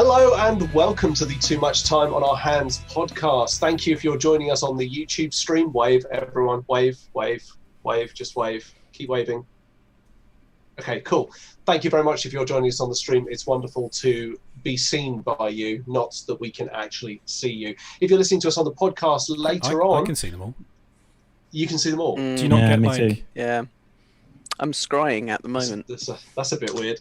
Hello and welcome to the Too Much Time on Our Hands podcast. Thank you if you're joining us on the YouTube stream. Wave, everyone. Wave, wave, wave, just wave. Keep waving. Okay, cool. Thank you very much if you're joining us on the stream. It's wonderful to be seen by you, not that we can actually see you. If you're listening to us on the podcast later on... I can see them all. You can see them all? Do you not get like... Too. Yeah. I'm scrying at the moment. That's a bit weird.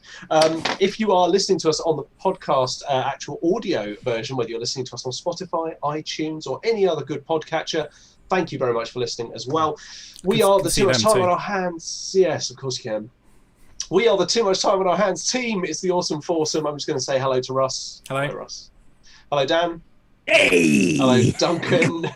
If you are listening to us on the podcast actual audio version, whether you're listening to us on Spotify, iTunes, or any other good podcatcher, thank you very much for listening as well. We are the Too Much Time on Our Hands. Yes, of course you can. We are the Too Much Time on Our Hands team. It's the awesome foursome. I'm just going to say hello to Russ. Hello. Hello, Russ. Hello, Dan. Hey! Hello, Duncan.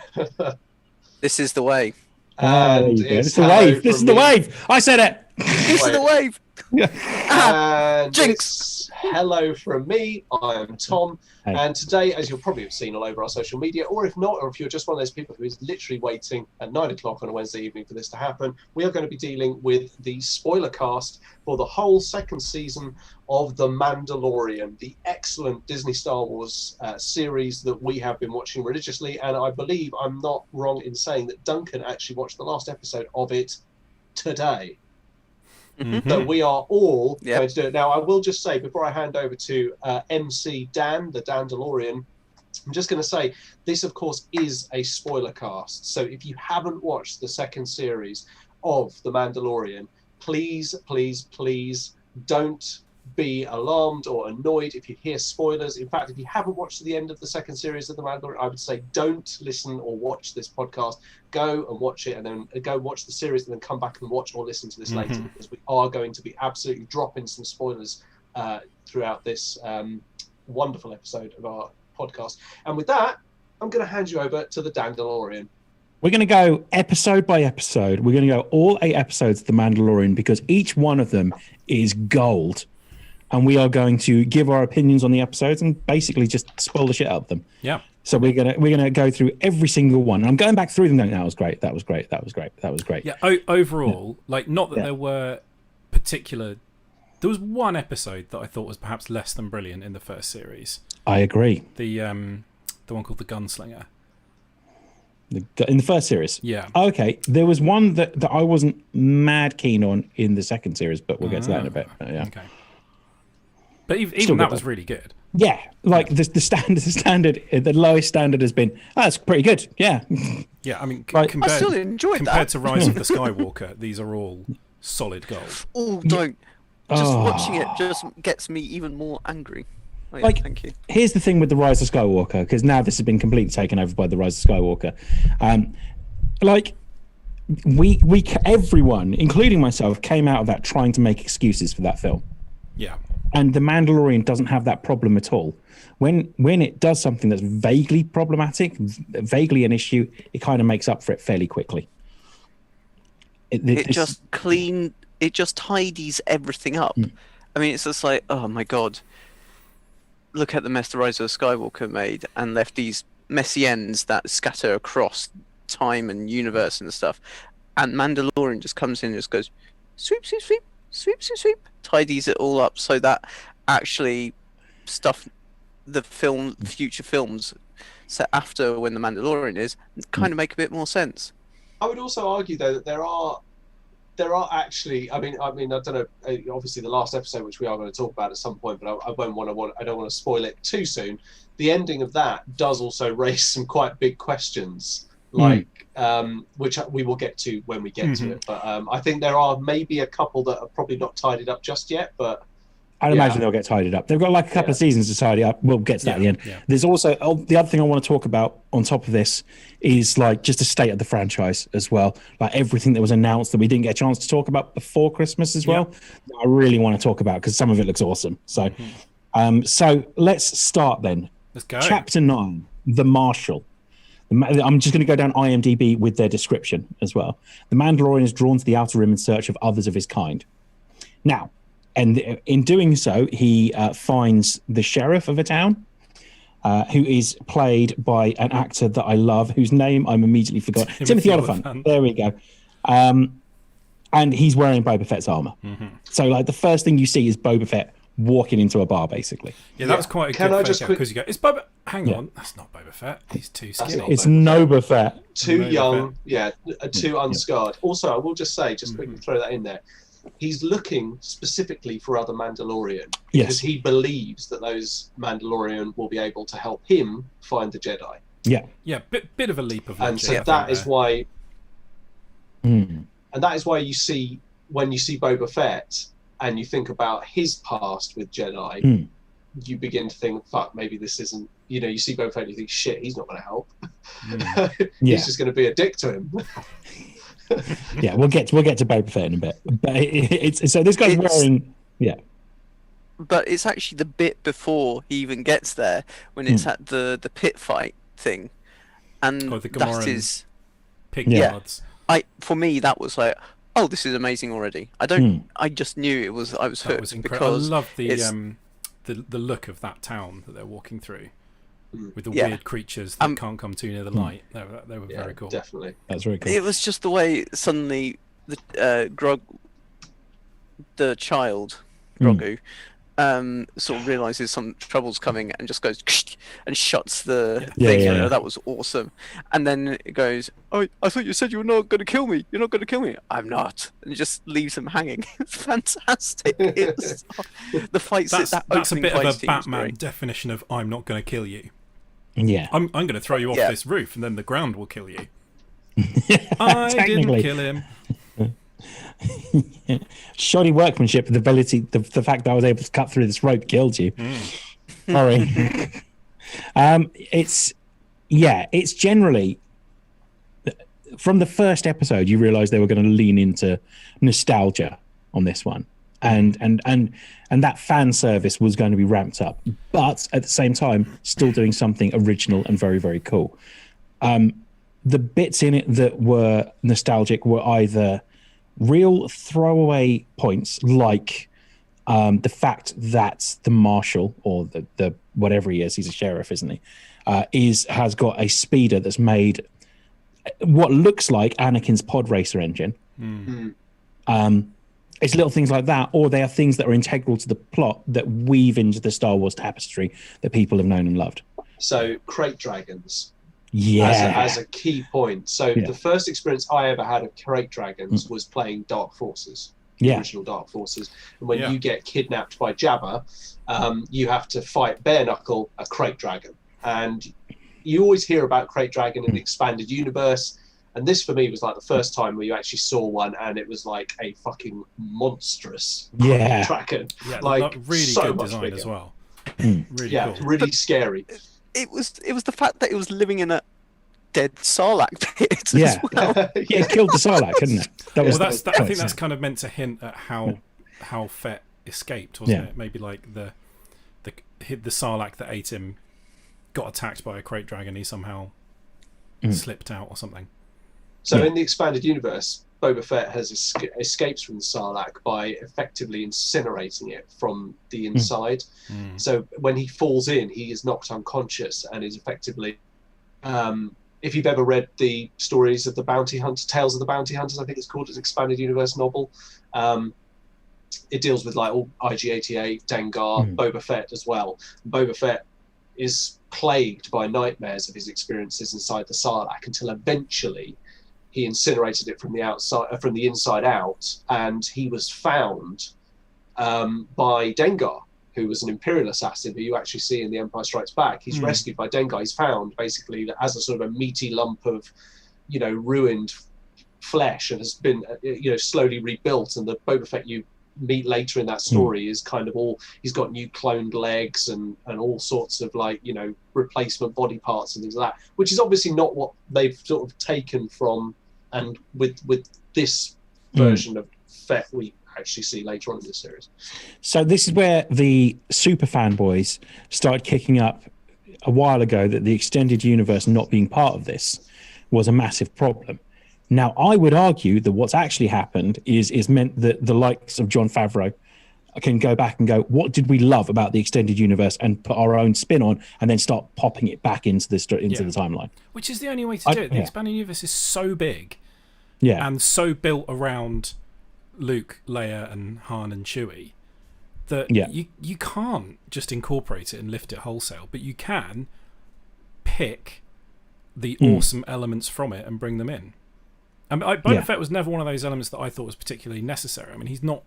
This is the way. And this is the wave. This is the wave. I said it. This is the wave. And Jinx. Hello from me. I am Tom. Hey. And today, as you'll probably have seen all over our social media, or if not, or if you're just one of those people who is literally waiting at 9 o'clock on a Wednesday evening for this to happen, we are going to be dealing with the spoiler cast for the whole second season of The Mandalorian, the excellent Disney Star Wars series that we have been watching religiously. And I believe I'm not wrong in saying that Duncan actually watched the last episode of it today. Mm-hmm. So we are all going to do it. Now, I will just say, before I hand over to MC Dan, the Dandalorian, I'm just going to say, this, of course, is a spoiler cast. So if you haven't watched the second series of The Mandalorian, please, please, please don't be alarmed or annoyed if you hear spoilers. In fact, if you haven't watched to the end of the second series of The Mandalorian, I would say don't listen or watch this podcast. Go and watch it, and then go watch the series, and then come back and watch or listen to this later, because we are going to be absolutely dropping some spoilers throughout this wonderful episode of our podcast. And with that, I'm going to hand you over to the Dandalorian. We're going to go episode by episode. We're going to go all 8 episodes of The Mandalorian, because each one of them is gold. And we are going to give our opinions on the episodes and basically just spoil the shit out of them. Yeah. So we're gonna go through every single one. I'm going back through them. That was great. That was great. That was great. That was great. Yeah. Overall, like, not that there were particular. There was one episode that I thought was perhaps less than brilliant in the first series. I agree. The one called The Gunslinger. In the first series. Yeah. Okay. There was one that I wasn't mad keen on in the second series, but we'll get to that in a bit. Yeah. Okay. But even that was really good. Yeah, like the standard, the lowest standard has been, that's pretty good. Yeah. Yeah, I mean, I still enjoyed that. Compared to Rise of the Skywalker, these are all solid gold. Oh, don't. Just watching it just gets me even more angry. Oh, yeah, like, thank you. Here's the thing with the Rise of Skywalker, because now this has been completely taken over by the Rise of Skywalker. Like, everyone, including myself, came out of that trying to make excuses for that film. Yeah. And The Mandalorian doesn't have that problem at all. When it does something that's vaguely problematic, vaguely an issue, it kind of makes up for it fairly quickly. It just tidies everything up. I mean, it's just like, oh my god, look at the mess the Rise of Skywalker made and left these messy ends that scatter across time and universe and stuff. And Mandalorian just comes in and just goes, sweep, sweep, sweep, sweep, sweep, sweep, tidies it all up so that actually the future films set after when the Mandalorian is kind of make a bit more sense. I would also argue, though, that there are actually, I mean, I don't know, obviously the last episode, which we are going to talk about at some point, but I don't want to spoil it too soon. The ending of that does also raise some quite big questions, like which we will get to when we get to it. But I think there are maybe a couple that are probably not tidied up just yet, but I'd imagine they'll get tidied up. They've got like a couple of seasons to tidy up. We'll get to that at the end. Yeah. There's also the other thing I want to talk about on top of this is like just the state of the franchise as well. Like everything that was announced that we didn't get a chance to talk about before Christmas as well. I really want to talk about because some of it looks awesome. So, so let's start then. Let's go. Chapter 9, The Marshal. I'm just going to go down IMDb with their description as well. The Mandalorian is drawn to the Outer Rim in search of others of his kind. Now, and in doing so, he finds the sheriff of a town, who is played by an actor that I love, whose name I'm immediately forgot. Timothy Olyphant. There we go. And he's wearing Boba Fett's armor. So, like, the first thing you see is Boba Fett walking into a bar, basically. Yeah, that was quite a Can good I fake just out, quick- because you go, it's Boba... Hang on, that's not Boba Fett. He's too skinny. It's Boba Fett. Too Boba young, Fett. too unscarred. Also, I will just say, just quickly throw that in there. He's looking specifically for other Mandalorian because he believes that those Mandalorian will be able to help him find the Jedi. Yeah. Yeah, bit of a leap of logic. And so that is why... And that is why you see, when you see Boba Fett and you think about his past with Jedi, you begin to think, fuck, maybe this isn't... You know, you see Boba Fett and you think, shit, he's not going to help. He's just going to be a dick to him. Yeah, we'll get to Boba Fett in a bit. But it's so this guy's wearing... Yeah. But it's actually the bit before he even gets there, when it's at the pit fight thing. And the that Gamoran is... pig yards. For me, that was like, oh, this is amazing already. I just knew I was hooked. That was incredible. I love the look of that town that they're walking through, with the weird creatures that can't come too near the light. They were very cool. Definitely, that's very cool. It was just the way suddenly the child Grogu sort of realizes some trouble's coming and just goes and shuts the thing. That was awesome. And then it goes, oh, I thought you said you were not going to kill me. You're not going to kill me. I'm not. And it just leaves him hanging. It's fantastic. The fights. That's a bit of a Batman definition of I'm not going to kill you. Yeah. I'm going to throw you off this roof and then the ground will kill you. I didn't kill him. Shoddy workmanship, the ability, the fact that I was able to cut through this rope killed you. Sorry. It's generally, from the first episode, you realise they were going to lean into nostalgia on this one, and that fan service was going to be ramped up, but at the same time, still doing something original and very, very cool. The bits in it that were nostalgic were either real throwaway points, like the fact that the marshal, or the whatever he is, he's a sheriff, isn't he? Has got a speeder that's made what looks like Anakin's pod racer engine. It's little things like that, or they are things that are integral to the plot that weave into the Star Wars tapestry that people have known and loved. So crate dragons. Yeah, as a key point. So the first experience I ever had of crate dragons was playing Dark Forces, the original Dark Forces. And when you get kidnapped by Jabba, you have to fight bare knuckle a crate dragon. And you always hear about crate dragon in the expanded universe. And this for me was like the first time where you actually saw one, and it was like a fucking monstrous crate dragon. Yeah, like really so good much design bigger. as well. Really cool. Really scary. It was the fact that it was living in a dead Sarlacc pit as well. It killed the Sarlacc, couldn't it? I think that's kind of meant to hint at how Fett escaped, wasn't it? Maybe like the Sarlacc that ate him got attacked by a crate dragon. He somehow slipped out or something. So in the expanded universe, Boba Fett has escapes from the Sarlacc by effectively incinerating it from the inside. So when he falls in, he is knocked unconscious and is effectively... if you've ever read the stories of the Bounty Hunters, Tales of the Bounty Hunters, I think it's called, it's an expanded universe novel. It deals with like all IG-88, Dengar, Boba Fett as well. Boba Fett is plagued by nightmares of his experiences inside the Sarlacc until eventually he incinerated it from the outside, from the inside out, and he was found by Dengar, who was an Imperial assassin who you actually see in The Empire Strikes Back. He's rescued by Dengar. He's found basically as a sort of a meaty lump of, ruined flesh, and has been, slowly rebuilt. And the Boba Fett you meet later in that story is kind of he's got new cloned legs and all sorts of replacement body parts and things like that, which is obviously not what they've sort of taken from, and with this version of Fett we actually see later on in the series. So this is where the super fanboys started kicking up a while ago, that the extended universe not being part of this was a massive problem. Now, I would argue that what's actually happened is meant that the likes of Jon Favreau can go back and go, what did we love about the extended universe, and put our own spin on, and then start popping it back into the timeline. Which is the only way to do it. The expanded universe is so big, and so built around Luke, Leia, and Han and Chewie, that you can't just incorporate it and lift it wholesale, but you can pick the awesome elements from it and bring them in. Boba Fett was never one of those elements that I thought was particularly necessary. I mean, he's not.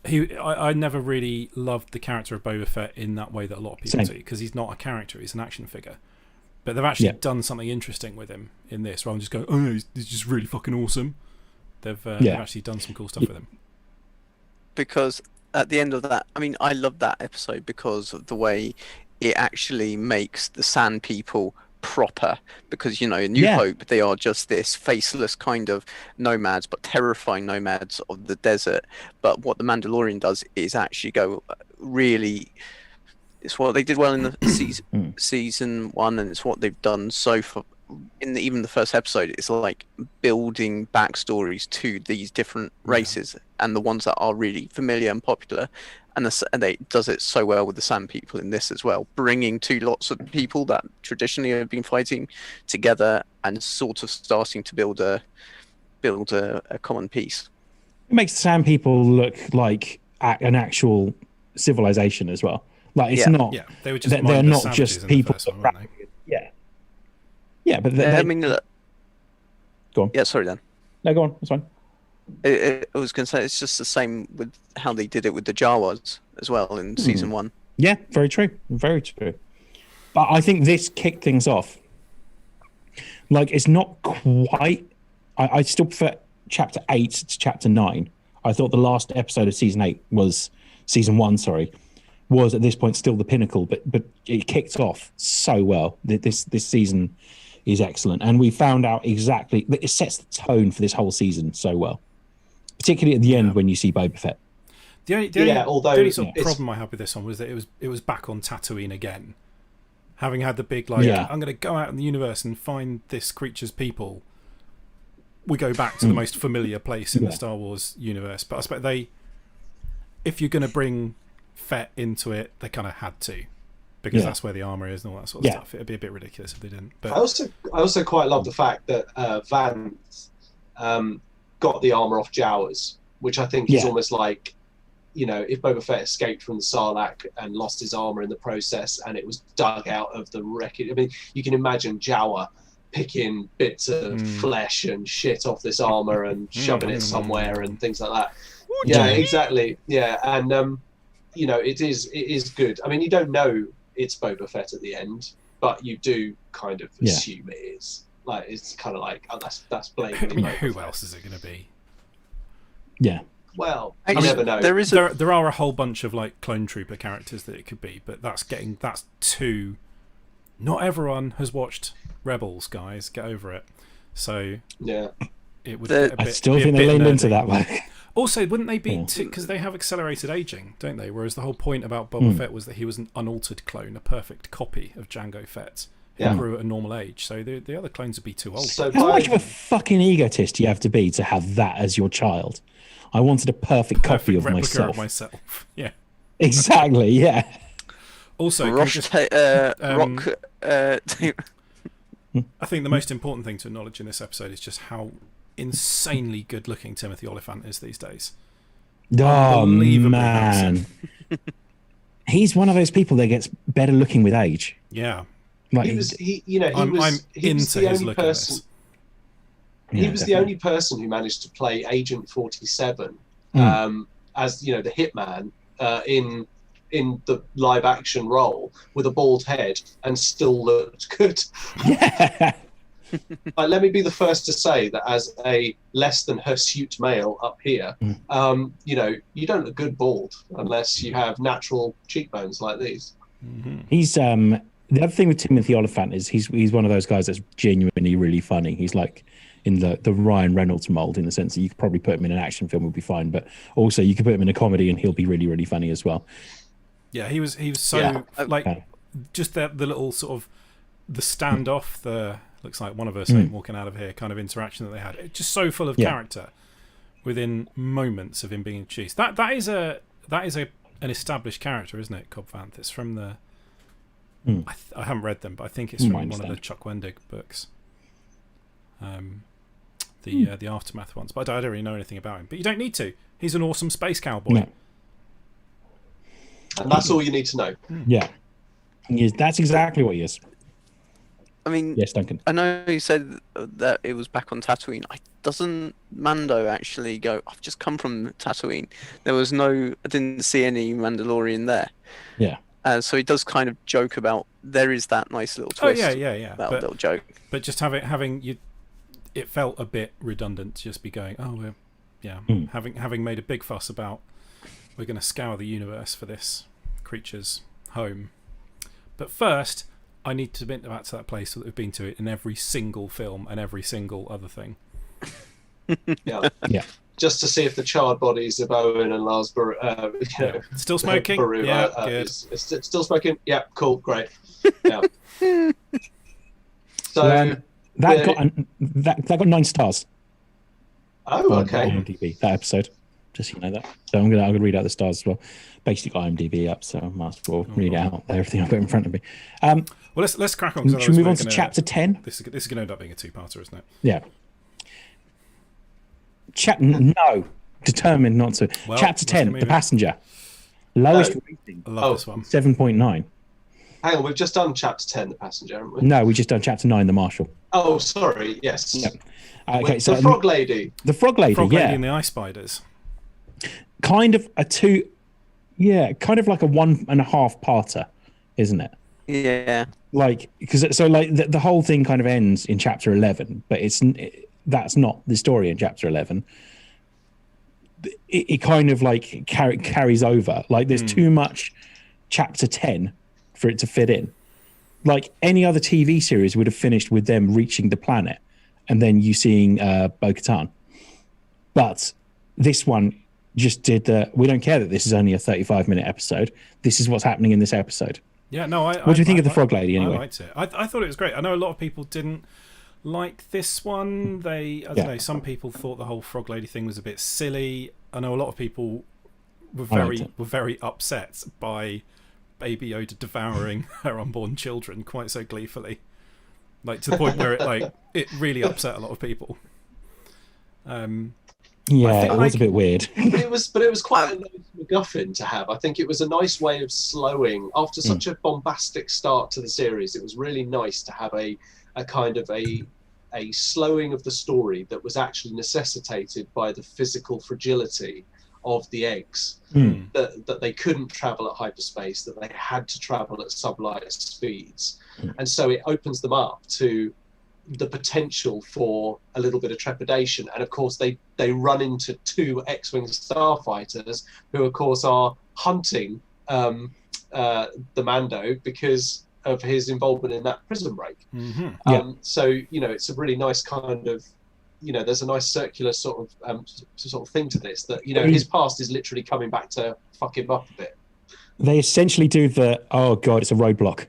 I never really loved the character of Boba Fett in that way that a lot of people do, because he's not a character; he's an action figure. But they've actually done something interesting with him in this, rather than just going, "Oh, he's just really fucking awesome." They've actually done some cool stuff with him. Because at the end of that, I mean, I love that episode because of the way it actually makes the Sand People proper, because in New Hope they are just this faceless kind of nomads, but terrifying nomads of the desert. But what the Mandalorian does is actually go really, it's what they did well in the season 1, and it's what they've done so far in even the first episode. It's like building backstories to these different races, and the ones that are really familiar and popular. And they does it so well with the Sand People in this as well, bringing two lots of people that traditionally have been fighting together and sort of starting to build a common peace. It makes the Sand People look like an actual civilization as well. Like it's not. Yeah, they were just they're not just people. Yeah, but I mean, go on. Yeah, sorry, Dan. No, go on. That's fine. I was going to say it's just the same with how they did it with the Jawas as well in season 1. Yeah, very true. Very true. But I think this kicked things off. Like, it's not quite... I still prefer chapter 8 to chapter 9. I thought the last episode of season 8 was... Season 1, sorry. Was at this point still the pinnacle, but it kicked off so well. This season is excellent. And we found out exactly... It sets the tone for this whole season so well. Particularly at the end when you see Boba Fett. The only sort of problem I had with this one was that it was back on Tatooine again. Having had the big, I'm going to go out in the universe and find this creature's people. We go back to the most familiar place in the Star Wars universe. But I expect if you're going to bring Fett into it, they kind of had to. Because that's where the armor is and all that sort of stuff. It'd be a bit ridiculous if they didn't. But I also quite love the fact that Vance got the armor off Jawas, which I think is almost like, if Boba Fett escaped from the Sarlacc and lost his armor in the process and it was dug out of the wreckage. I mean, you can imagine Jawa picking bits of flesh and shit off this armor and shoving it somewhere and things like that. Yeah, exactly. Yeah, and it is good. I mean, you don't know it's Boba Fett at the end, but you do kind of assume it is. Like, it's kind of like, oh, that's blatantly. I mean, who else is it going to be? Yeah. Well, you never know. There are a whole bunch of like clone trooper characters that it could be, but that's too. Not everyone has watched Rebels, guys. Get over it. So it would. I still think they leaned into that one. Also, wouldn't they be because they have accelerated aging, don't they? Whereas the whole point about Boba Fett was that he was an unaltered clone, a perfect copy of Jango Fett. Who grew at a normal age, so the other clones would be too old. So how much of a fucking egotist do you have to be to have that as your child? I wanted a perfect copy of myself. Yeah, exactly. Yeah. Also, I think the most important thing to acknowledge in this episode is just how insanely good-looking Timothy Olyphant is these days. Oh man, he's one of those people that gets better looking with age. Yeah. Like I'm into his look at this. He was the only person who managed to play Agent 47 as the hitman in the live action role with a bald head and still looked good. Yeah. Let me be the first to say that as a less than hirsute male up here, you don't look good bald unless you have natural cheekbones like these. Mm-hmm. He's the other thing with Timothy Olyphant is he's one of those guys that's genuinely really funny. He's like in the Ryan Reynolds mold, in the sense that you could probably put him in an action film, would be fine, but also you could put him in a comedy and he'll be really, really funny as well. Yeah, he was so just the little sort of the standoff, the looks like one of us ain't walking out of here kind of interaction that they had. It's just so full of character within moments of him being introduced. That is an established character, isn't it, Cobb Vanth? It's from the I haven't read them, but I think it's from one of the Chuck Wendig books. The Aftermath ones, but I don't really know anything about him. But you don't need to. He's an awesome space cowboy. And that's all you need to know. Yeah. Yes, that's exactly what he is. I mean, yes, Duncan. I know you said that it was back on Tatooine. Doesn't Mando actually go, I've just come from Tatooine? I didn't see any Mandalorian there. Yeah. So he does kind of joke about, there is that nice little twist. Oh, yeah. That little joke. But just having you, it felt a bit redundant to just be going, having made a big fuss about, we're going to scour the universe for this creature's home. But first, I need to admit back to that place that we've been to it in every single film and every single other thing. Yeah. Just to see if the charred bodies of Owen and Lars still smoking. Good. Is still smoking. Yeah, cool, great. Yeah. So that got 9 stars. Oh, okay. IMDb, that episode. Just so you know that. So I'm gonna read out the stars as well. Basically got IMDb up, so I might as well read out everything I've got in front of me. Well, let's crack on. Should we move on to chapter 10? This is going to end up being a 2-parter, isn't it? Yeah. No, determined not to. Well, chapter 10, The Passenger. Lowest rating. I love this one. 7.9. Hang on, we've just done chapter 10, The Passenger, haven't we? No, we just done chapter 9, The Marshal. Oh, sorry. Yes. Yep. Okay, so the Frog Lady. The Frog Lady. Frog Lady and the Ice Spiders. Kind of a 2. Yeah, kind of like a 1.5 parter, isn't it? Yeah. Like, because the whole thing kind of ends in chapter 11, but that's not the story in chapter 11. It kind of like carries over. Like, there's too much chapter 10 for it to fit in. Like, any other TV series would have finished with them reaching the planet and then you seeing Bo-Katan. But this one just did we don't care that this is only a 35-minute episode. This is what's happening in this episode. Yeah, no, what do you think of the Frog Lady anyway? I liked it. I thought it was great. I know a lot of people didn't like this one. I don't know, some people thought the whole Frog Lady thing was a bit silly. I know a lot of people were very upset by Baby Yoda devouring her unborn children quite so gleefully. Like, to the point where it really upset a lot of people. Yeah, it was a bit weird. But it was quite a nice MacGuffin to have. I think it was a nice way of slowing after such a bombastic start to the series. It was really nice to have a kind of a slowing of the story that was actually necessitated by the physical fragility of the eggs. That they couldn't travel at hyperspace, that they had to travel at sublight speeds, and so it opens them up to the potential for a little bit of trepidation. And of course they run into 2 X-Wing starfighters who of course are hunting the Mando because of his involvement in that prison break. So it's a really nice kind of, there's a nice circular sort of thing to this, that his past is literally coming back to fuck him up a bit. They essentially do oh god, it's a roadblock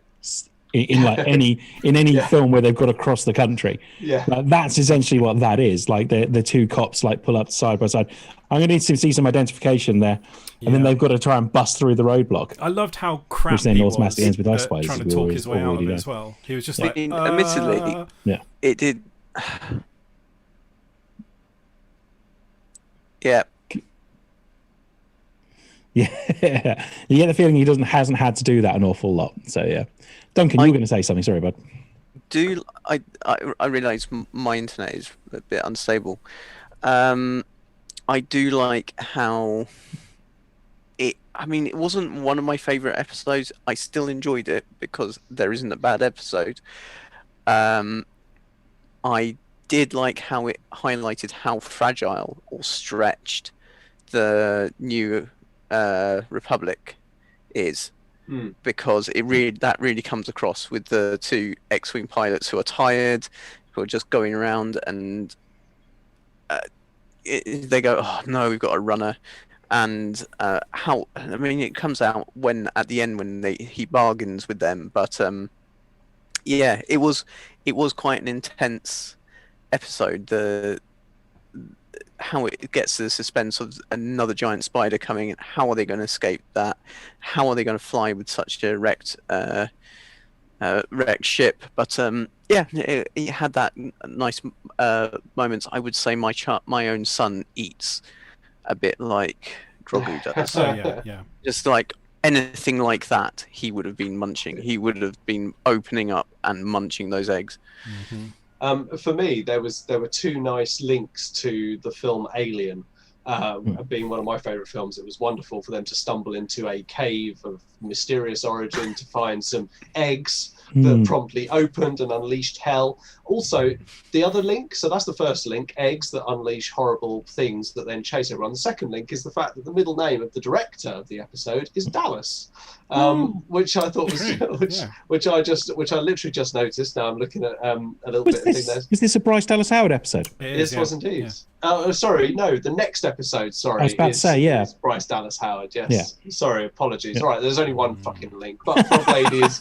in like any film where they've got to cross the country. That's essentially what that is. Like the 2 cops like pull up side by side. I'm going to need to see some identification there, and then they've got to try and bust through the roadblock. I loved how crap he was ends with Ice trying to talk his way out of it as well. He was just admittedly, it did. Yeah. Yeah, you get the feeling he hasn't had to do that an awful lot. So yeah, Duncan, you were going to say something. Sorry, bud. I realise my internet is a bit unstable. I do like how it wasn't one of my favourite episodes. I still enjoyed it because there isn't a bad episode. I did like how it highlighted how fragile or stretched the new Republic is, because that really comes across with the 2 X-Wing pilots who are tired, who are just going around, and they go, oh no, we've got a runner. And it comes out at the end when he bargains with them, but it was quite an intense episode. How it gets to the suspense of another giant spider coming, and how are they going to escape that? How are they going to fly with such a wrecked ship? But it had that nice moments. I would say my own son eats a bit like Grogu does. Yeah. Just like anything like that, he would have been munching. He would have been opening up and munching those eggs. For me, there were two nice links to the film Alien. Being one of my favourite films, it was wonderful for them to stumble into a cave of mysterious origin to find some eggs that promptly opened and unleashed hell. Also, the other link, so that's the first link, eggs that unleash horrible things that then chase everyone. The second link is the fact that the middle name of the director of the episode is Dallas, which I thought was, which I literally just noticed. Now I'm looking at a little bit of thing there. Was this a Bryce Dallas Howard episode? This was indeed. Yeah. Sorry, no, the next episode, sorry. I was about to say, is Bryce Dallas Howard, yes. Yeah. Sorry, apologies. All right, there's only one fucking link. But Frog Ladies,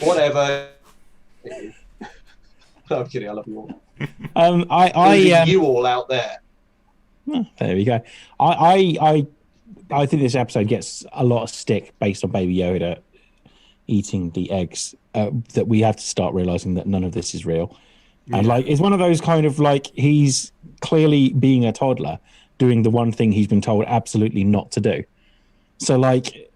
whatever. No, I'm kidding, I love you all. You all out there. Well, there we go. I think this episode gets a lot of stick based on Baby Yoda eating the eggs, that we have to start realizing that none of this is real. And like, it's one of those kind of like, he's clearly being a toddler doing the one thing he's been told absolutely not to do. So like,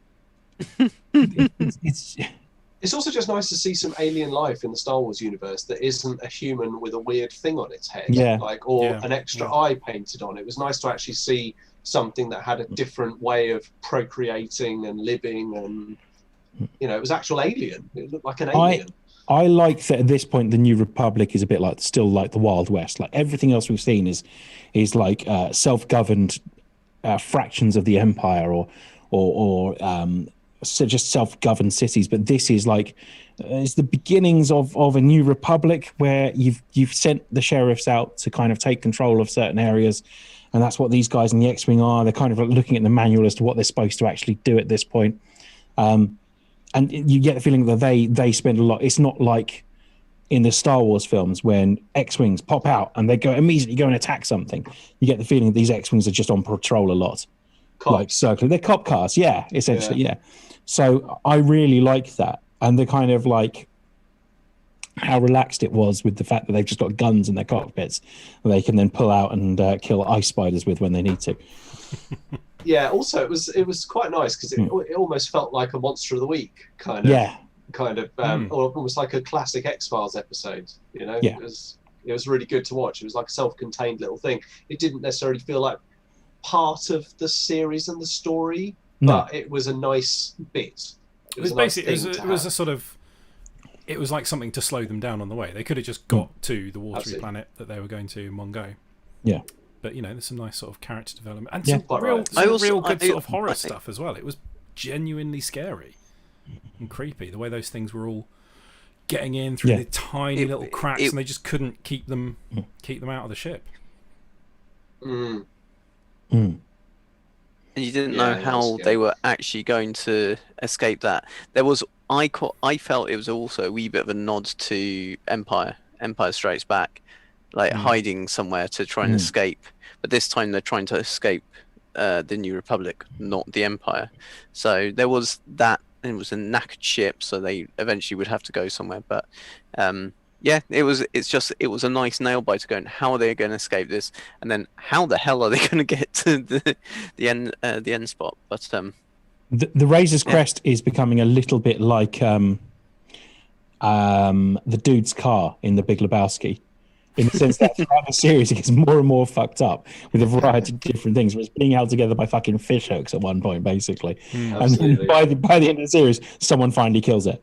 it's also just nice to see some alien life in the Star Wars universe that isn't a human with a weird thing on its head, an extra eye painted on. It was nice to actually see something that had a different way of procreating and living, and it was actual alien. It looked like an alien. I like that at this point the New Republic is a bit like still like the Wild West. Like everything else we've seen is like self-governed fractions of the Empire or so just self-governed cities. But this is like it's the beginnings of a New Republic where you've sent the sheriffs out to kind of take control of certain areas, and that's what these guys in the X-wing are. They're kind of like looking at the manual as to what they're supposed to actually do at this point. And you get the feeling that they spend a lot. It's not like in the Star Wars films when X-wings pop out and they immediately go and attack something. You get the feeling that these X-wings are just on patrol a lot, like circling. They're cop cars, essentially, yeah. So I really like that, and the kind of like how relaxed it was with the fact that they've just got guns in their cockpits that they can then pull out and kill ice spiders with when they need to. Yeah. Also, it was quite nice because it almost felt like a Monster of the Week kind of, or almost like a classic X-Files episode. It was really good to watch. It was like a self-contained little thing. It didn't necessarily feel like part of the series and the story, but it was a nice bit. It was basically it was like something to slow them down on the way. They could have just got to the watery planet that they were going to in one go. Yeah. But there's some nice sort of character development and some real good sort of horror stuff as well. It was genuinely scary and creepy the way those things were all getting in through the tiny little cracks, and they just couldn't keep them out of the ship. And you didn't know how they were actually going to escape that. I felt it was also a wee bit of a nod to Empire Strikes Back, like hiding somewhere to try and escape. But this time they're trying to escape the New Republic, not the Empire. So there was that. It was a knackered ship, so they eventually would have to go somewhere. But it was a nice nail biter going, how are they going to escape this? And then how the hell are they going to get to the end spot? But the Razor's Crest is becoming a little bit like the dude's car in The Big Lebowski, in the sense that throughout the series it gets more and more fucked up with a variety of different things. It's being held together by fucking fish hooks at one point, basically. And then by the end of the series, someone finally kills it.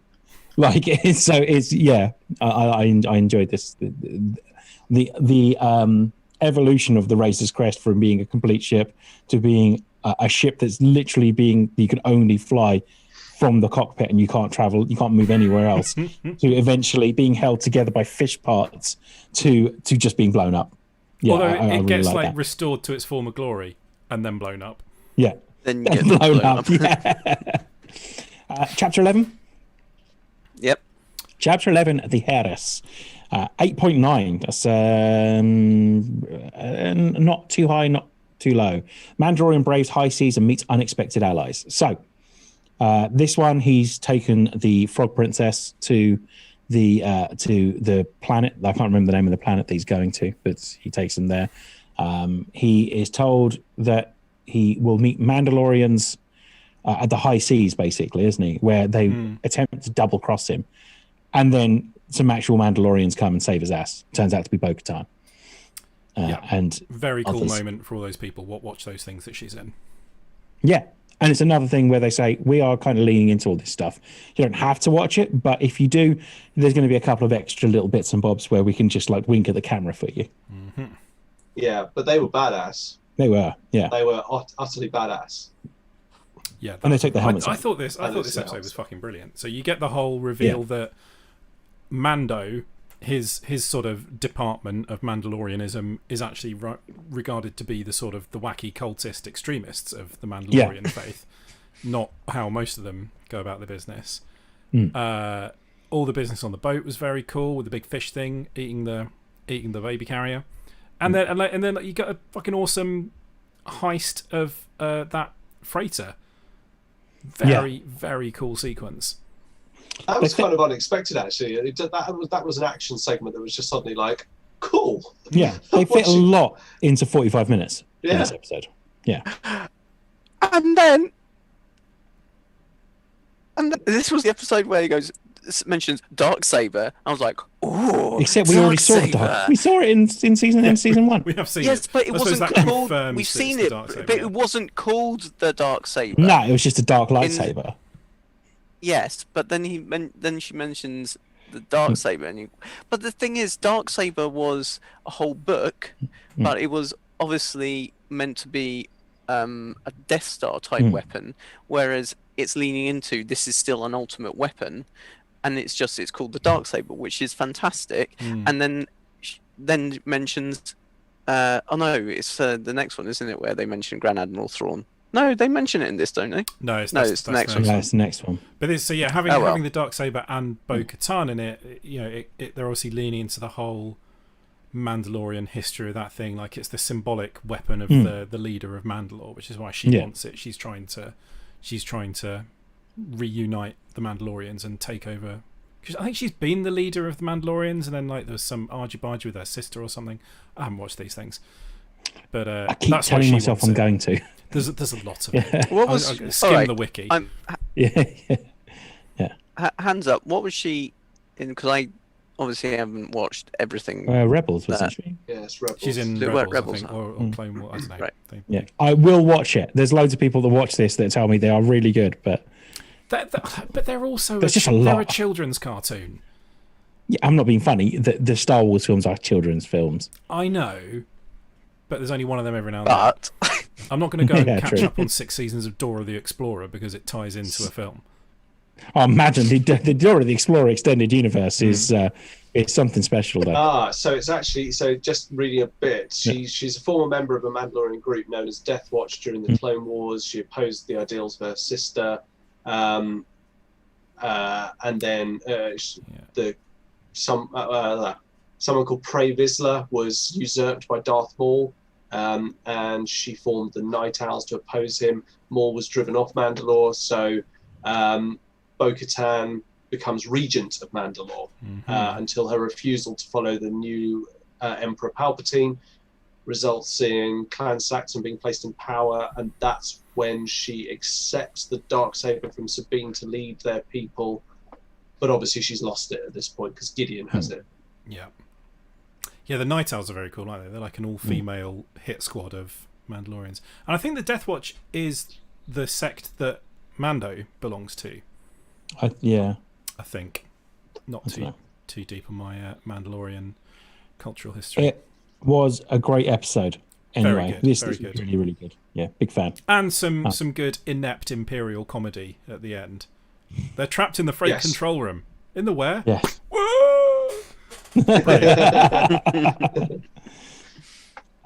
Like, I enjoyed this. The evolution of the Razor's Crest from being a complete ship to being a ship that's literally you can only fly from the cockpit and you can't travel, you can't move anywhere else, to eventually being held together by fish parts to just being blown up. Yeah, although it really gets like restored to its former glory and then blown up. Yeah. Then you get blown up. Yeah. Chapter 11? Yep. Chapter 11, The Heiress. 8.9. That's not too high, not too low. Mandalorian braves high seas and meets unexpected allies. So, this one, he's taken the Frog Princess to the planet. I can't remember the name of the planet that he's going to, but he takes them there. He is told that he will meet Mandalorians at the high seas, basically, isn't he? Where they attempt to double cross him, and then some actual Mandalorians come and save his ass. Turns out to be Bo-Katan. And very cool moment for all those people. Watch those things that she's in. Yeah. And it's another thing where they say, we are kind of leaning into all this stuff. You don't have to watch it, but if you do, there's going to be a couple of extra little bits and bobs where we can just like wink at the camera for you. Mm-hmm. Yeah, but they were badass. They were, yeah. They were utterly badass. Yeah, and they take the helmets I off. thought this episode was fucking brilliant. So you get the whole reveal that Mando, his sort of department of Mandalorianism, is actually regarded to be the sort of the wacky cultist extremists of the Mandalorian faith, not how most of them go about the business. All the business on the boat was very cool, with the big fish thing eating the baby carrier, and then you got a fucking awesome heist of that freighter. Very cool sequence. That was kind of unexpected, actually. That was an action segment that was just suddenly like, cool. Yeah, they fit a lot into 45 minutes in this episode. Yeah. And then this was the episode where he mentions Darksaber. I was like, oh. Except we already saw we saw it in season 1. We have seen it. But it wasn't called. We've seen it, but it wasn't called the Darksaber. No, it was just a dark lightsaber. Yes, but then she mentions the Darksaber, but the thing is, Darksaber was a whole book, but it was obviously meant to be a Death Star type weapon, whereas it's leaning into this is still an ultimate weapon, and it's called the Darksaber, which is fantastic. And then mentions, it's the next one, isn't it, where they mention Grand Admiral Thrawn. No, they mention it in this, don't they? No, it's the next one. No, it's the next one. But having the Darksaber and Bo-Katan in it, they're obviously leaning into the whole Mandalorian history of that thing. Like, it's the symbolic weapon of the leader of Mandalore, which is why she wants it. She's trying to reunite the Mandalorians and take over. I think she's been the leader of the Mandalorians, and then like there was some argy-bargy with her sister or something. I haven't watched these things, but I keep telling myself I'm going to. There's a lot of it. What was skim the wiki? Hands up. What was she in? Because I obviously haven't watched everything. Rebels, wasn't she? Yes, Rebels. She's in Rebels, I think, or Clone Wars. I don't know. Right. Yeah, I will watch it. There's loads of people that watch this that tell me they are really good, but they're also they're a children's cartoon. Yeah, I'm not being funny. The Star Wars films are children's films. I know, but there's only one of them every now and then. I'm not going to go and catch up on 6 seasons of Dora the Explorer because it ties into a film. Oh, imagine the Dora the Explorer extended universe is something special there. So it's actually just reading a bit. She's a former member of a Mandalorian group known as Death Watch during the Clone Wars. She opposed the ideals of her sister, and then someone called Pre Vizsla was usurped by Darth Maul. And she formed the Night Owls to oppose him. Maul was driven off Mandalore, so Bo-Katan becomes regent of Mandalore until her refusal to follow the new Emperor Palpatine results in Clan Saxon being placed in power, and that's when she accepts the Darksaber from Sabine to lead their people. But obviously she's lost it at this point because Gideon has it. Yeah. Yeah, the Night Owls are very cool, aren't they? They're like an all-female hit squad of Mandalorians. And I think the Death Watch is the sect that Mando belongs to. I think. Not too deep on my Mandalorian cultural history. It was a great episode. Anyway, this is good. Really, really good. Yeah, big fan. And some good inept Imperial comedy at the end. They're trapped in the freight control room. In the where? Yes. Woo!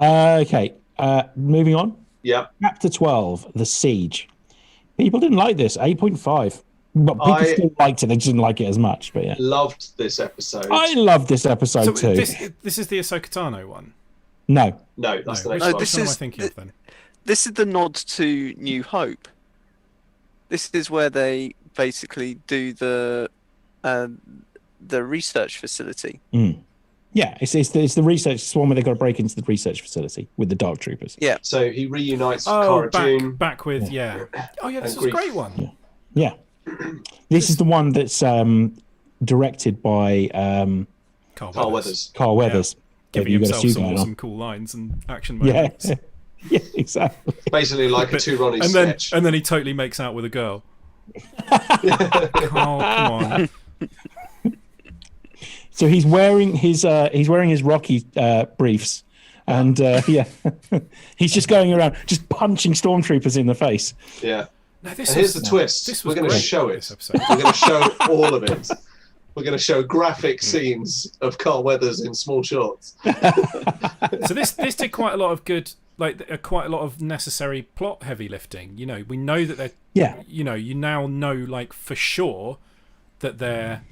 Okay, moving on. Yeah. Chapter 12, The Siege. People didn't like this, 8.5. But people still liked it, they just didn't like it as much. But yeah. Loved this episode. I loved this episode too. This is the Ahsoka Tano one? No, that's the next one. This am I thinking of then? This is the nod to New Hope. This is where they basically do the research facility. Yeah, it's the research. It's the one where they got to break into the research facility with the Dark Troopers. Yeah. So he reunites Cara Dune. back with Oh yeah, this is a great one. Yeah. This is the one that's directed by Carl Weathers. Carl Weathers. Giving himself some cool lines and action moments. Yeah. Yeah, exactly. Basically like a Two Ronnies sketch. And then he totally makes out with a girl. Carl, come on. So he's wearing his Rocky briefs, and he's just going around just punching stormtroopers in the face. Yeah. And here's the twist. We're going to show it. We're going to show all of it. We're going to show graphic scenes of Carl Weathers in small shorts. So this did quite a lot of good, quite a lot of necessary plot heavy lifting. You know, we know that they're. Yeah. You know, you now know for sure that they're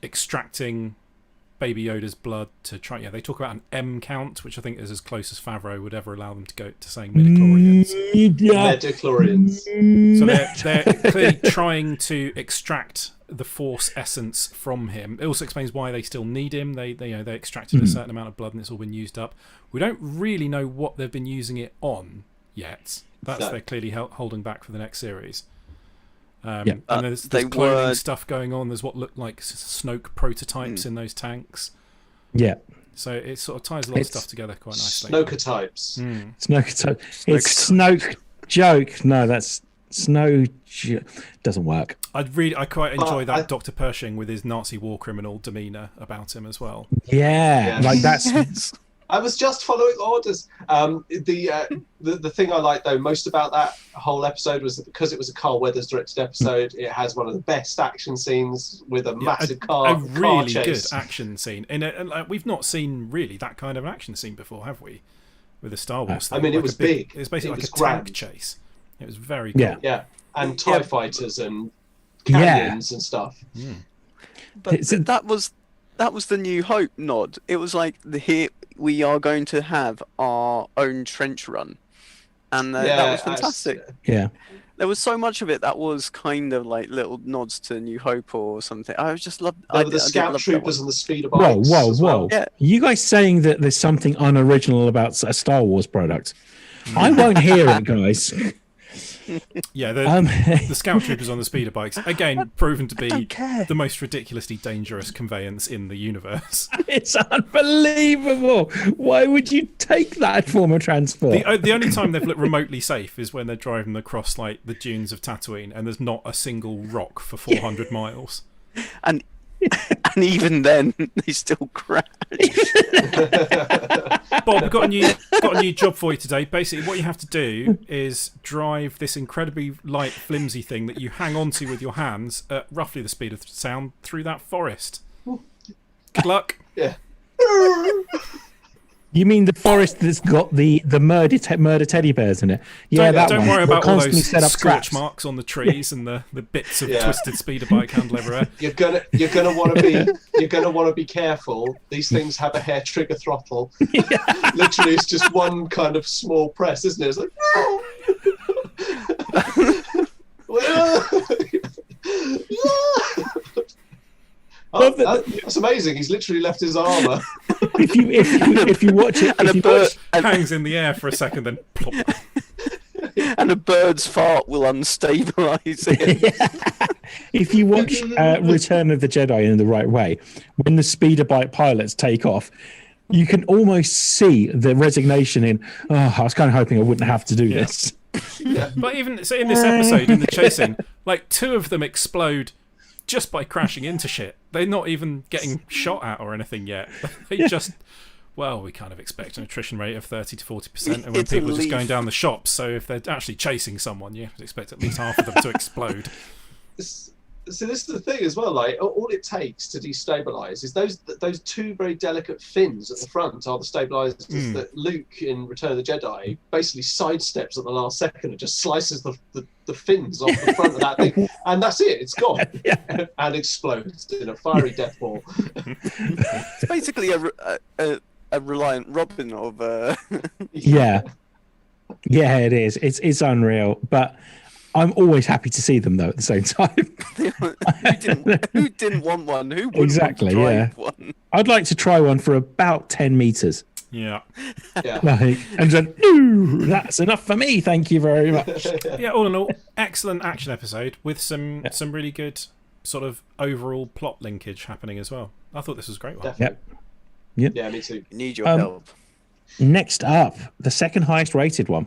extracting Baby Yoda's blood to try. Yeah, they talk about an M count, which I think is as close as Favreau would ever allow them to go to saying midichlorians. Midichlorians. So they're clearly trying to extract the Force essence from him. It also explains why they still need him. They extracted a certain amount of blood and it's all been used up. We don't really know what they've been using it on yet. They're clearly holding back for the next series. And there's cloning stuff going on. There's what look like Snoke prototypes in those tanks. Yeah. So it sort of ties a lot of stuff together quite nicely. Snoker types. Snoker type. It's Snoke joke. No, that's Snow. Doesn't work. I quite enjoy that Dr. Pershing with his Nazi war criminal demeanour about him as well. Yeah, like that's. I was just following orders. The thing I liked though most about that whole episode was that because it was a Carl Weathers directed episode, it has one of the best action scenes with a massive car really chase. Good action scene. And we've not seen really that kind of action scene before, have we? With a Star Wars thing. I mean, it was big. It was basically like a tank chase. It was very cool. Yeah, and TIE fighters and canyons and stuff. But that was the New Hope nod. It was like here we are going to have our own trench run, and that was fantastic. There was so much of it that was kind of like little nods to New Hope or something. I just loved. The scout troopers and the speeder bikes. Whoa! Well. Yeah. You guys saying that there's something unoriginal about a Star Wars product? I won't hear it, guys. Yeah, the scout troopers on the speeder bikes, again, proven to be the most ridiculously dangerous conveyance in the universe. It's unbelievable. Why would you take that form of transport? The only time they've looked remotely safe is when they're driving across like the dunes of Tatooine and there's not a single rock for 400 miles. And even then, they still crash. Bob, we've got a new job for you today. Basically, what you have to do is drive this incredibly light, flimsy thing that you hang onto with your hands at roughly the speed of sound through that forest. Good luck. Yeah. You mean the forest that's got the murder teddy bears in it? Yeah, don't worry about all those scorch traps. marks on the trees and the bits of twisted speeder bike handle everywhere. You're gonna want to be careful. These things have a hair trigger throttle. Literally, it's just one kind of small press, isn't it? It's like. That's amazing. He's literally left his armour. If you watch it, and a bird hangs in the air for a second, then plop. And a bird's fart will unstabilize it. If you watch Return of the Jedi in the right way, when the speeder bike pilots take off, you can almost see the resignation in. Oh, I was kind of hoping I wouldn't have to do this. Yeah. But even so, in this episode, in the chasing, like 2 of them explode just by crashing into shit. They're not even getting shot at or anything yet. They just, we kind of expect an attrition rate of 30 to 40%, and when people are just going down the shops, so if they're actually chasing someone, you have to expect at least half of them to explode. So this is the thing as well. Like all it takes to destabilize is those 2 very delicate fins at the front are the stabilizers that Luke in Return of the Jedi basically sidesteps at the last second and just slices the fins off the front of that thing, and that's it. It's gone and explodes in a fiery death ball. It's basically a Reliant Robin of. Yeah, it is. It's unreal, but. I'm always happy to see them though. At the same time, who didn't want one? Who wouldn't exactly? want to drive one? I'd like to try one for about 10 meters. Yeah. And then, ooh, that's enough for me. Thank you very much. Yeah. All in all, excellent action episode with some really good sort of overall plot linkage happening as well. I thought this was a great one. Definitely. Yep. Yeah, me too. Need your help. Next up, the second highest rated one.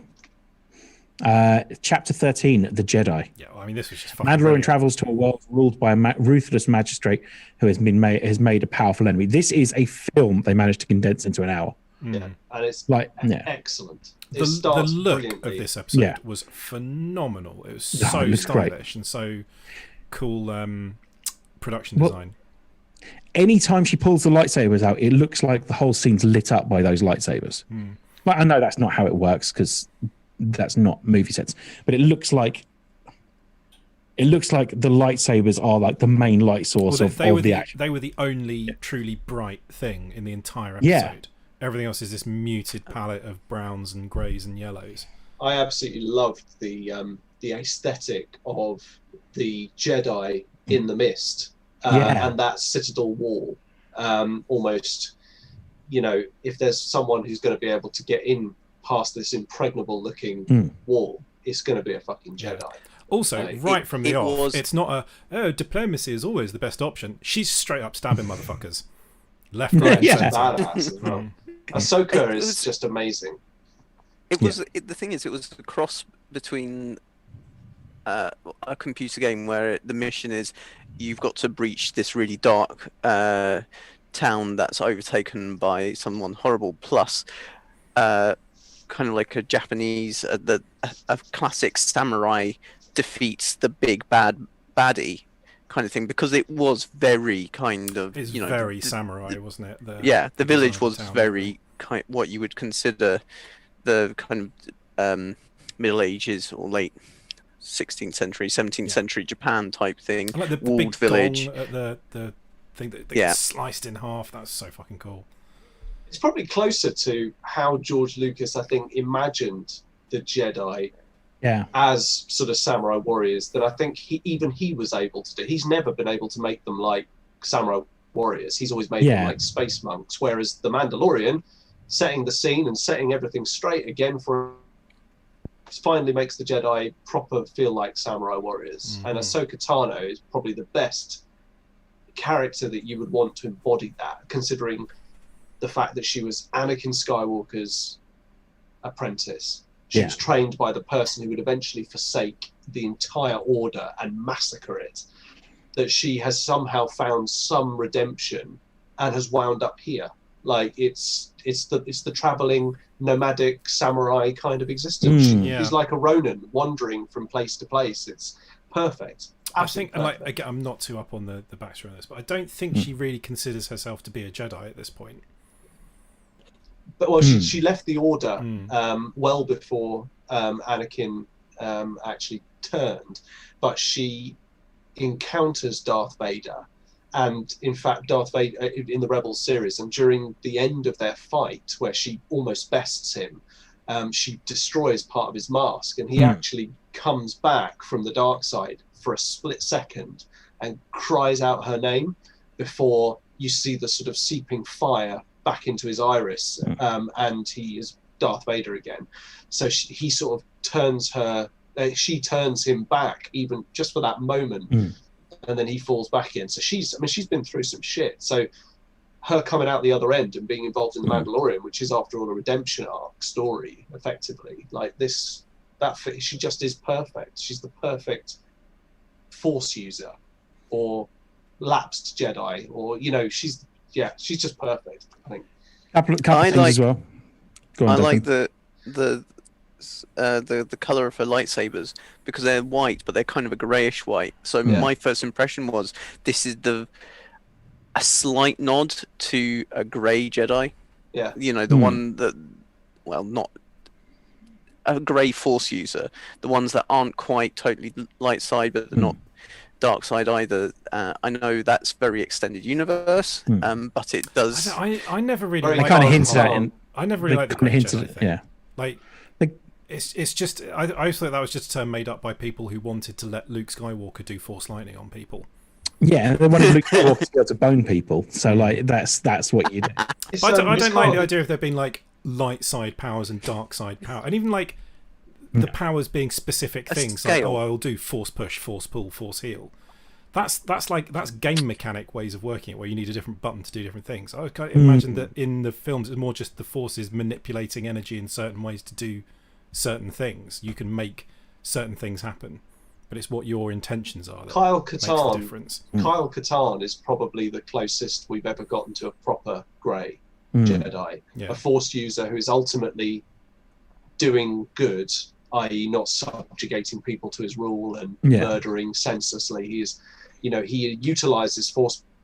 Chapter 13, The Jedi. Yeah, well, I mean, this was just fucking Mandalorian brilliant. travels to a world ruled by a ruthless magistrate who has made a powerful enemy. This is a film they managed to condense into an hour. Yeah, and it's excellent. The look of this episode was phenomenal. It was so stylish and so cool production design. Anytime she pulls the lightsabers out, it looks like the whole scene's lit up by those lightsabers. But I know that's not how it works because that's not movie sets. But it looks like the lightsabers are like the main light source of the action. They were the only truly bright thing in the entire episode. Yeah. Everything else is this muted palette of browns and greys and yellows. I absolutely loved the aesthetic of the Jedi in the mist and that citadel wall. Almost, if there's someone who's going to be able to get in past this impregnable looking wall, it's going to be a fucking Jedi. Also, from the off, it's not diplomacy is always the best option. She's straight up stabbing motherfuckers. Left, right, centre. Badass as well. Ahsoka is just amazing. It was the thing is, it was a cross between a computer game where the mission is you've got to breach this really dark town that's overtaken by someone horrible, plus kind of like a Japanese a classic samurai defeats the big bad baddie kind of thing, because it was very kind of very samurai, wasn't it? The village was very kind what you would consider the kind of Middle Ages or late 16th century, 17th century Japan type thing. I like the walled big village. At the thing that gets sliced in half. That's so fucking cool. It's probably closer to how George Lucas, I think, imagined the Jedi as sort of samurai warriors that I think he was able to do. He's never been able to make them like samurai warriors. He's always made them like space monks, whereas the Mandalorian, setting the scene and setting everything straight again finally makes the Jedi proper feel like samurai warriors. And Ahsoka Tano is probably the best character that you would want to embody that, considering the fact that she was Anakin Skywalker's apprentice. She was trained by the person who would eventually forsake the entire order and massacre it. That she has somehow found some redemption and has wound up here. Like it's the traveling nomadic samurai kind of existence. She's like a Ronin wandering from place to place. It's perfect. Absolutely perfect. Like, again, I'm not too up on the backstory on this, but I don't think she really considers herself to be a Jedi at this point. But she left the order well before Anakin actually turned, but she encounters Darth Vader, and in fact Darth Vader in the Rebels series, and during the end of their fight where she almost bests him, she destroys part of his mask, and he actually comes back from the dark side for a split second and cries out her name before you see the sort of seeping fire back into his iris, and he is Darth Vader again. So he sort of turns her, she turns him back even just for that moment, and then he falls back in. So she's been through some shit. So her coming out the other end and being involved in the Mandalorian, which is after all a redemption arc story, effectively, like this, she just is perfect. She's the perfect Force user or lapsed Jedi, or she's just perfect. I think. Couple things as well. Go on, I Declan. like the color of her lightsabers, because they're white, but they're kind of a greyish white. So my first impression was this is a slight nod to a grey Jedi. Yeah. The one that, well, not a grey Force user. The ones that aren't quite totally light side, but they're not dark side either. I know that's very extended universe, but it does. I never really. They kind of hinted at it. I never really liked the grey Jedi thing. Yeah. Like It's just I thought that was just a term made up by people who wanted to let Luke Skywalker do Force lightning on people. Yeah, they wanted Luke Skywalker to be able to bone people. So like that's what you do. I don't like the idea of there being like light side powers and dark side power, and even like the powers being specific things. Like, I will do Force push, Force pull, Force heal. That's game mechanic ways of working it, where you need a different button to do different things. I can imagine that in the films it's more just the Forces manipulating energy in certain ways to do certain things. You can make certain things happen, but it's what your intentions are that makes the difference. Kyle Katarn is probably the closest we've ever gotten to a proper grey Jedi, a Force user who is ultimately doing good, i.e. not subjugating people to his rule and murdering senselessly. He utilizes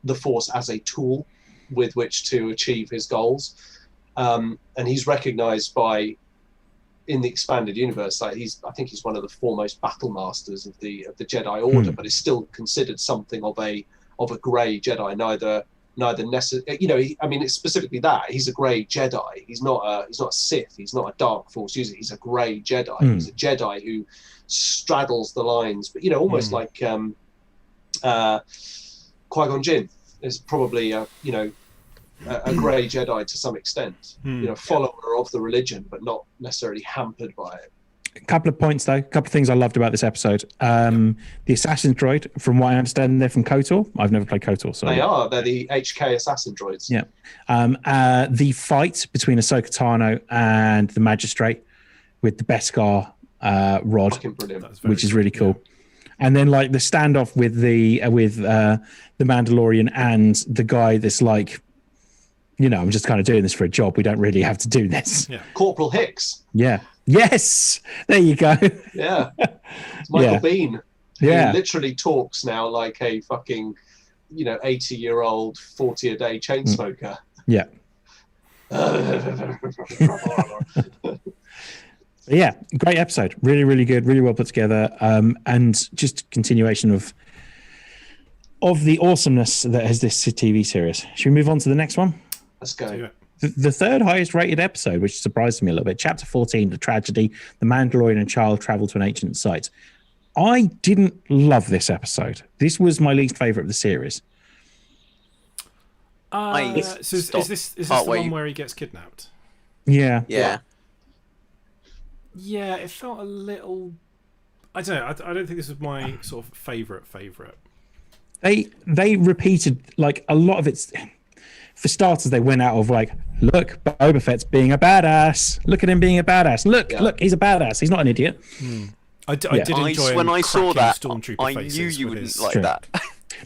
the Force as a tool with which to achieve his goals, and he's recognized in the expanded universe. Like I think he's one of the foremost battle masters of the Jedi Order, but is still considered something of a grey Jedi. Neither necessarily, it's specifically that he's a grey Jedi. He's not a Sith. He's not a Dark Force user. He's a grey Jedi. He's a Jedi who straddles the lines. But almost like Qui-Gon Jinn is probably a grey Jedi to some extent. Follower of the religion, but not necessarily hampered by it. A couple of points, though. A couple of things I loved about this episode. The assassin droid, from what I understand, they're from KOTOR. I've never played KOTOR. So they're the HK assassin droids. Yeah. The fight between Ahsoka Tano and the Magistrate with the Beskar rod, which is really cool. And then like the standoff with the Mandalorian and the guy that's like, I'm just kind of doing this for a job. We don't really have to do this. Yeah. Corporal Hicks. Yeah. Yes. There you go. Yeah. It's Michael Biehn. Who literally talks now like a fucking, 80-year-old, 40-a-day chain smoker. Yeah. Yeah. Great episode. Really, really good. Really well put together. And just continuation of the awesomeness that is this TV series. Should we move on to the next one? Let's go. The third highest rated episode, which surprised me a little bit. Chapter 14, The Tragedy. The Mandalorian and child travel to an ancient site. I didn't love this episode. This was my least favorite of the series. So is this the one where he gets kidnapped? Yeah. Yeah. Yeah, it felt a little... I don't know. I don't think this was my sort of favorite. They repeated like a lot of it. For starters, they went out of like, look, Boba Fett's being a badass. Look at him being a badass. Look, he's a badass. He's not an idiot. I did enjoy when I saw that. Stormtrooper I faces knew you wouldn't like True. that.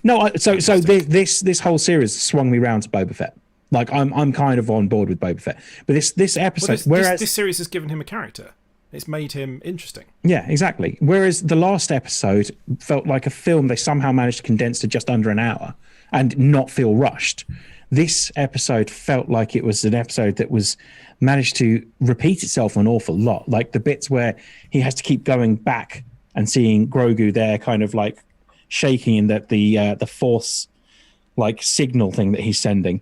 No, so this whole series swung me round to Boba Fett. Like I'm kind of on board with Boba Fett, but this episode, this series has given him a character. It's made him interesting. Yeah, exactly. Whereas the last episode felt like a film they somehow managed to condense to just under an hour and not feel rushed. This episode felt like it was an episode that was managed to repeat itself an awful lot. Like the bits where he has to keep going back and seeing Grogu there kind of like shaking in the Force like signal thing that he's sending.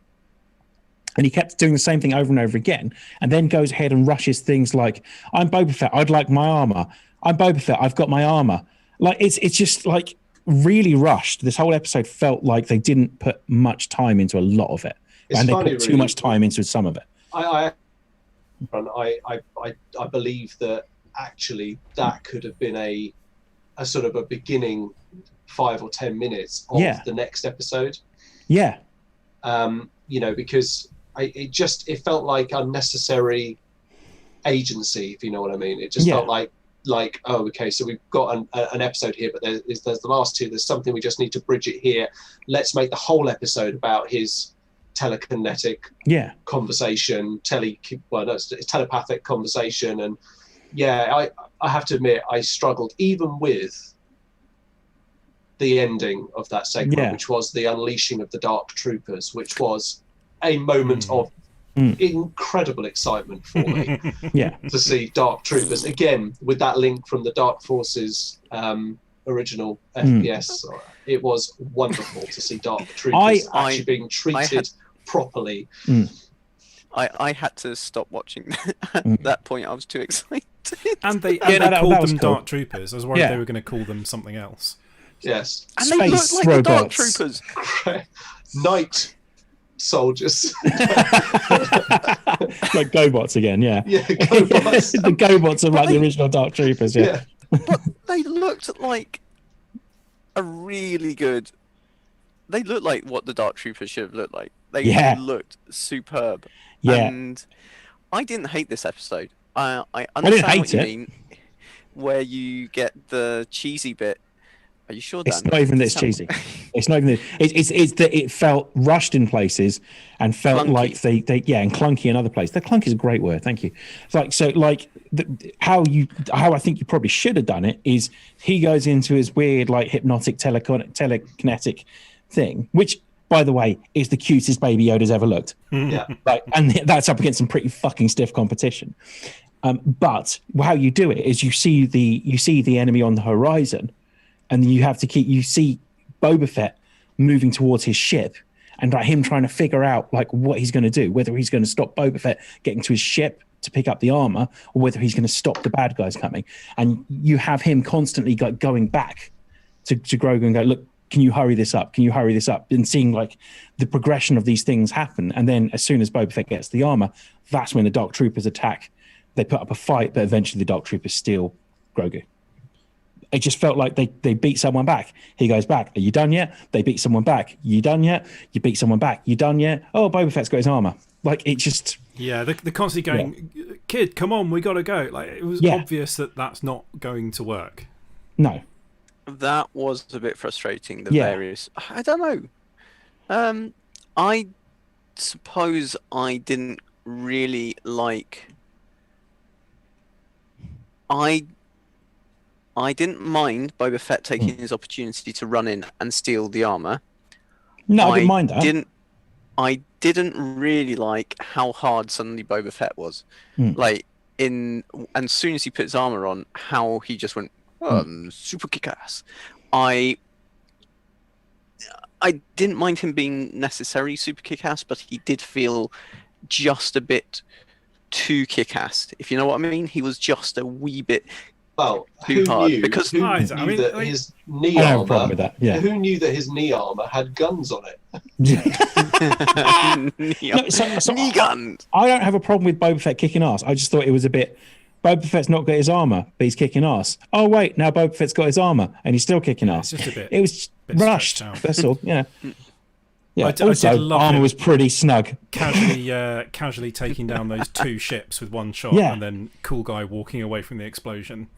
And he kept doing the same thing over and over again, and then goes ahead and rushes things like, I'm Boba Fett, I'd like my armor. I'm Boba Fett, I've got my armor. Like it's just like really rushed. This whole episode felt like they didn't put much time into a lot of it. And they put too much time into some of it. I believe that actually that could have been a sort of a beginning 5 or 10 minutes of the next episode. Yeah. Because it felt like unnecessary agency, if you know what I mean. It just felt like oh, okay, so we've got an episode here, but there's the last two. There's something we just need to bridge it here. Let's make the whole episode about his telekinetic conversation, telepathic conversation, and I have to admit I struggled even with the ending of that segment, which was the unleashing of the Dark Troopers, which was a moment of incredible excitement for me. To see Dark Troopers again with that link from the Dark Forces original FPS. It was wonderful to see Dark Troopers actually being treated properly. I had to stop watching. At that point, I was too excited. And they that called was them cool. Dark Troopers. I was worried they were going to call them something else. Yes. And they looked like the Dark Troopers. Night soldiers. Like GoBots again, yeah. Yeah, GoBots. The GoBots are like the original Dark Troopers, yeah. But they looked like a really good. They looked like what the Dark Troopers should have looked like. They looked superb. Yeah. And I didn't hate this episode. I didn't understand hate what you it. mean, where you get the cheesy bit. Are you sure, Dan? It's not even this cheesy. It's not even. It's that it felt rushed in places and felt Clunky. like they and clunky in other places. The clunky is a great word. Thank you. It's like how I think you probably should have done it is he goes into his weird like hypnotic telekinetic thing, which by the way is the cutest Baby Yoda's ever looked. Yeah. Like, and that's up against some pretty fucking stiff competition. But how you do it is you see the enemy on the horizon. And you see Boba Fett moving towards his ship and like him trying to figure out like what he's going to do, whether he's going to stop Boba Fett getting to his ship to pick up the armor or whether he's going to stop the bad guys coming. And you have him constantly like going back to Grogu and go, look, can you hurry this up? Can you hurry this up? And seeing like the progression of these things happen. And then as soon as Boba Fett gets the armor, that's when the Dark Troopers attack. They put up a fight, but eventually the Dark Troopers steal Grogu. It just felt like they beat someone back. He goes back. Are you done yet? They beat someone back. You done yet? You beat someone back. You done yet? Oh, Boba Fett's got his armor. Like it just. Yeah, they're constantly going, kid, come on, we got to go. Like it was obvious that that's not going to work. No. That was a bit frustrating. The various. I don't know. I suppose I didn't really like. I didn't mind Boba Fett taking his opportunity to run in and steal the armor. No, I didn't mind that. I didn't really like how hard suddenly Boba Fett was. Like and as soon as he put his armor on, how he just went super kick-ass. I didn't mind him being necessarily super kick-ass, but he did feel just a bit too kick-ass. If you know what I mean, he was just a wee bit. Well, too hard knew, because who knew that his knee I have armor? a problem with that. Yeah. Who knew that his knee armor had guns on it? Knee guns. I don't have a problem with Boba Fett kicking ass. I just thought it was a bit. Boba Fett's not got his armor, but he's kicking ass. Oh wait, now Boba Fett's got his armor and he's still kicking ass. It's just a bit. It was rushed. That's all. Yeah. Yeah. I did love armor him was pretty snug. Casually taking down those two ships with one shot, and then cool guy walking away from the explosion.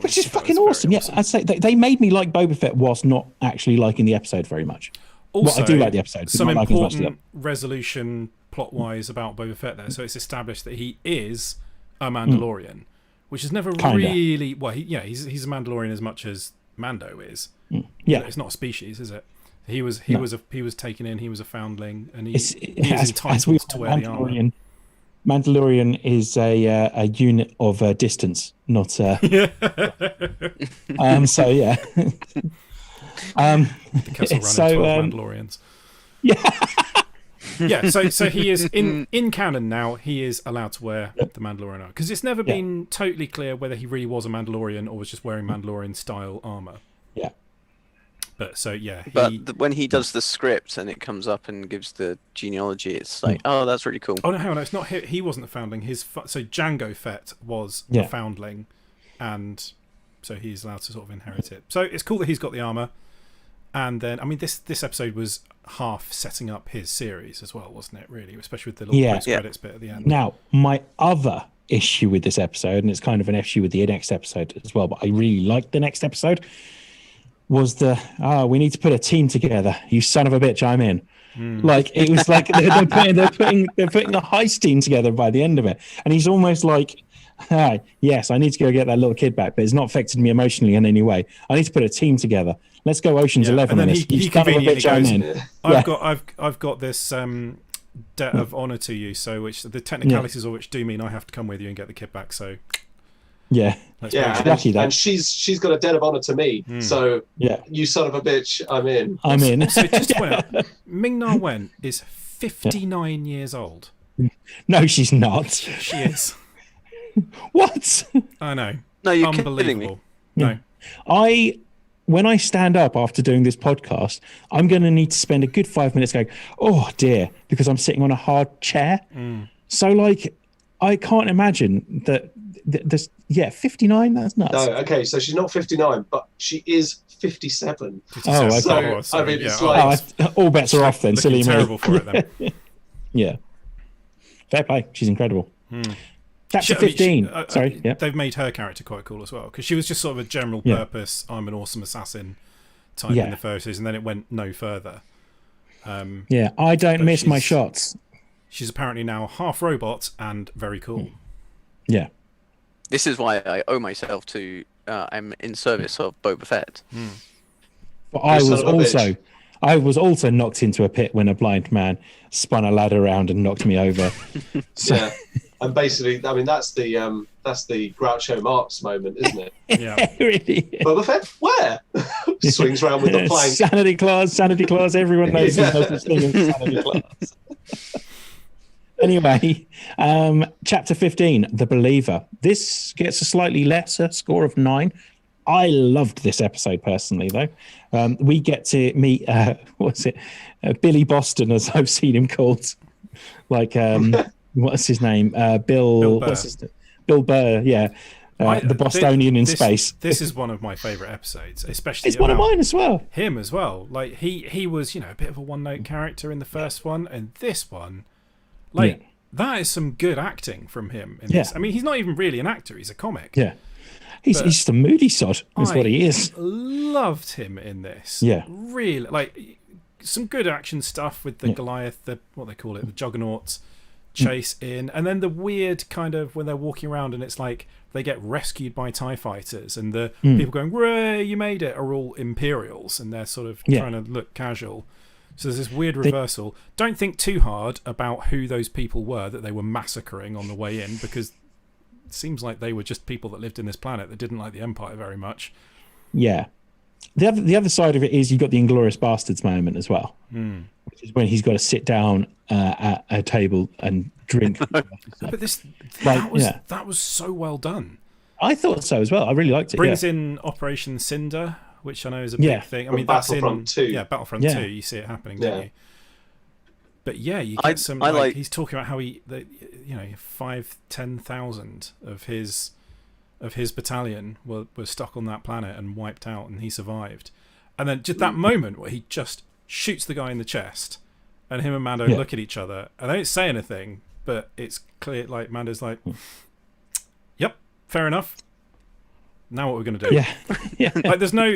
Which is fucking awesome. Yeah, I'd say they made me like Boba Fett whilst not actually liking the episode very much. Also, I do like the episode. Some important resolution plot-wise about Boba Fett there. So it's established that he is a Mandalorian, which is never really. Well, he's a Mandalorian as much as Mando is. Yeah, it's not a species, is it? He was taken in. He was a foundling, and he is entitled to wear the armor. Mandalorian is a unit of distance, not. So yeah. The Kessel Run 12 Mandalorians. Yeah. So he is in canon now. He is allowed to wear the Mandalorian armor because it's never been totally clear whether he really was a Mandalorian or was just wearing Mandalorian style armor. Yeah. But when he does the script and it comes up and gives the genealogy, it's like, oh, that's really cool. Oh no, hang on, it's not. He wasn't the foundling. So Jango Fett was the foundling, and so he's allowed to sort of inherit it. So it's cool that he's got the armor, and then I mean this episode was half setting up his series as well, wasn't it? Really, especially with the little post credits bit at the end. Now my other issue with this episode, and it's kind of an issue with the next episode as well, but I really liked the next episode. Was we need to put a team together? You son of a bitch, I'm in. Like it was like they're putting a heist team together by the end of it, and he's almost like, yes, I need to go get that little kid back, but it's not affected me emotionally in any way. I need to put a team together. Let's go Ocean's 11 on this. He conveniently goes, I've got this debt of honor to you, so which the technicalities of which do mean I have to come with you and get the kid back. So. Yeah, and she's got a debt of honor to me. So you son of a bitch, I'm in. So just to point out, Ming-Na Wen is 59 years old. No, she's not. She is. What? I know. No, you're Unbelievable. kidding me. No. When I stand up after doing this podcast, I'm going to need to spend a good 5 minutes going, oh dear, because I'm sitting on a hard chair. So, like, I can't imagine that. There's 59. That's nuts. No, okay, so she's not 59, but she is 57. Oh, okay. So, I mean, it's like all bets are off then. Silly me. Terrible for it then. Yeah. Fair play. She's incredible. Chapter 15. Sorry. Yeah. They've made her character quite cool as well, because she was just sort of a general purpose, I'm an awesome assassin type in the first season, and then it went no further. I don't miss my shots. She's apparently now half robot and very cool. Yeah. This is why I owe myself to. I'm in service of Boba Fett. But I was also knocked into a pit when a blind man spun a ladder around and knocked me over. Yeah, and basically, I mean, that's the Groucho Marx moment, isn't it? Yeah, it really is. Boba Fett, where? Swings around with the plank. Sanity clause. Everyone knows there's no such thing as sanity clause. Anyway, chapter 15, The Believer. This gets a slightly lesser score of 9. I loved this episode personally, though. We get to meet, Billy Boston, as I've seen him called. Like, what's his name? Bill Burr. Bill Burr, yeah. The Bostonian in space. This is one of my favourite episodes, especially. It's one of mine as well. Him as well. Like, he was, a bit of a one-note character in the first one, and this one... that is some good acting from him in this. I mean, he's not even really an actor, he's a comic. Yeah. He's just a moody sod, is what he is. Loved him in this. Yeah. Really, like, some good action stuff with the Goliath, the Juggernaut chase in, and then the weird kind of when they're walking around and it's like they get rescued by TIE fighters and the people going, "Hooray, you made it," are all Imperials, and they're sort of trying to look casual. So there's this weird reversal. Don't think too hard about who those people were that they were massacring on the way in, because it seems like they were just people that lived in this planet that didn't like the Empire very much. Yeah. The other side of it is you've got the Inglourious Bastards moment as well, which is when he's got to sit down at a table and drink. But that was so well done. I thought so as well. I really liked it. Brings in Operation Cinder, which I know is a big thing. I mean, that's Battlefront 2. Yeah, Battlefront 2. You see it happening, don't you? But yeah, you get some. He's talking about how 10,000 of his battalion were stuck on that planet and wiped out, and he survived. And then just that moment where he just shoots the guy in the chest, and him and Mando look at each other, and they don't say anything, but it's clear. Like Mando's like, "Yep, fair enough. Now what we're going to do?" Yeah. Like there's no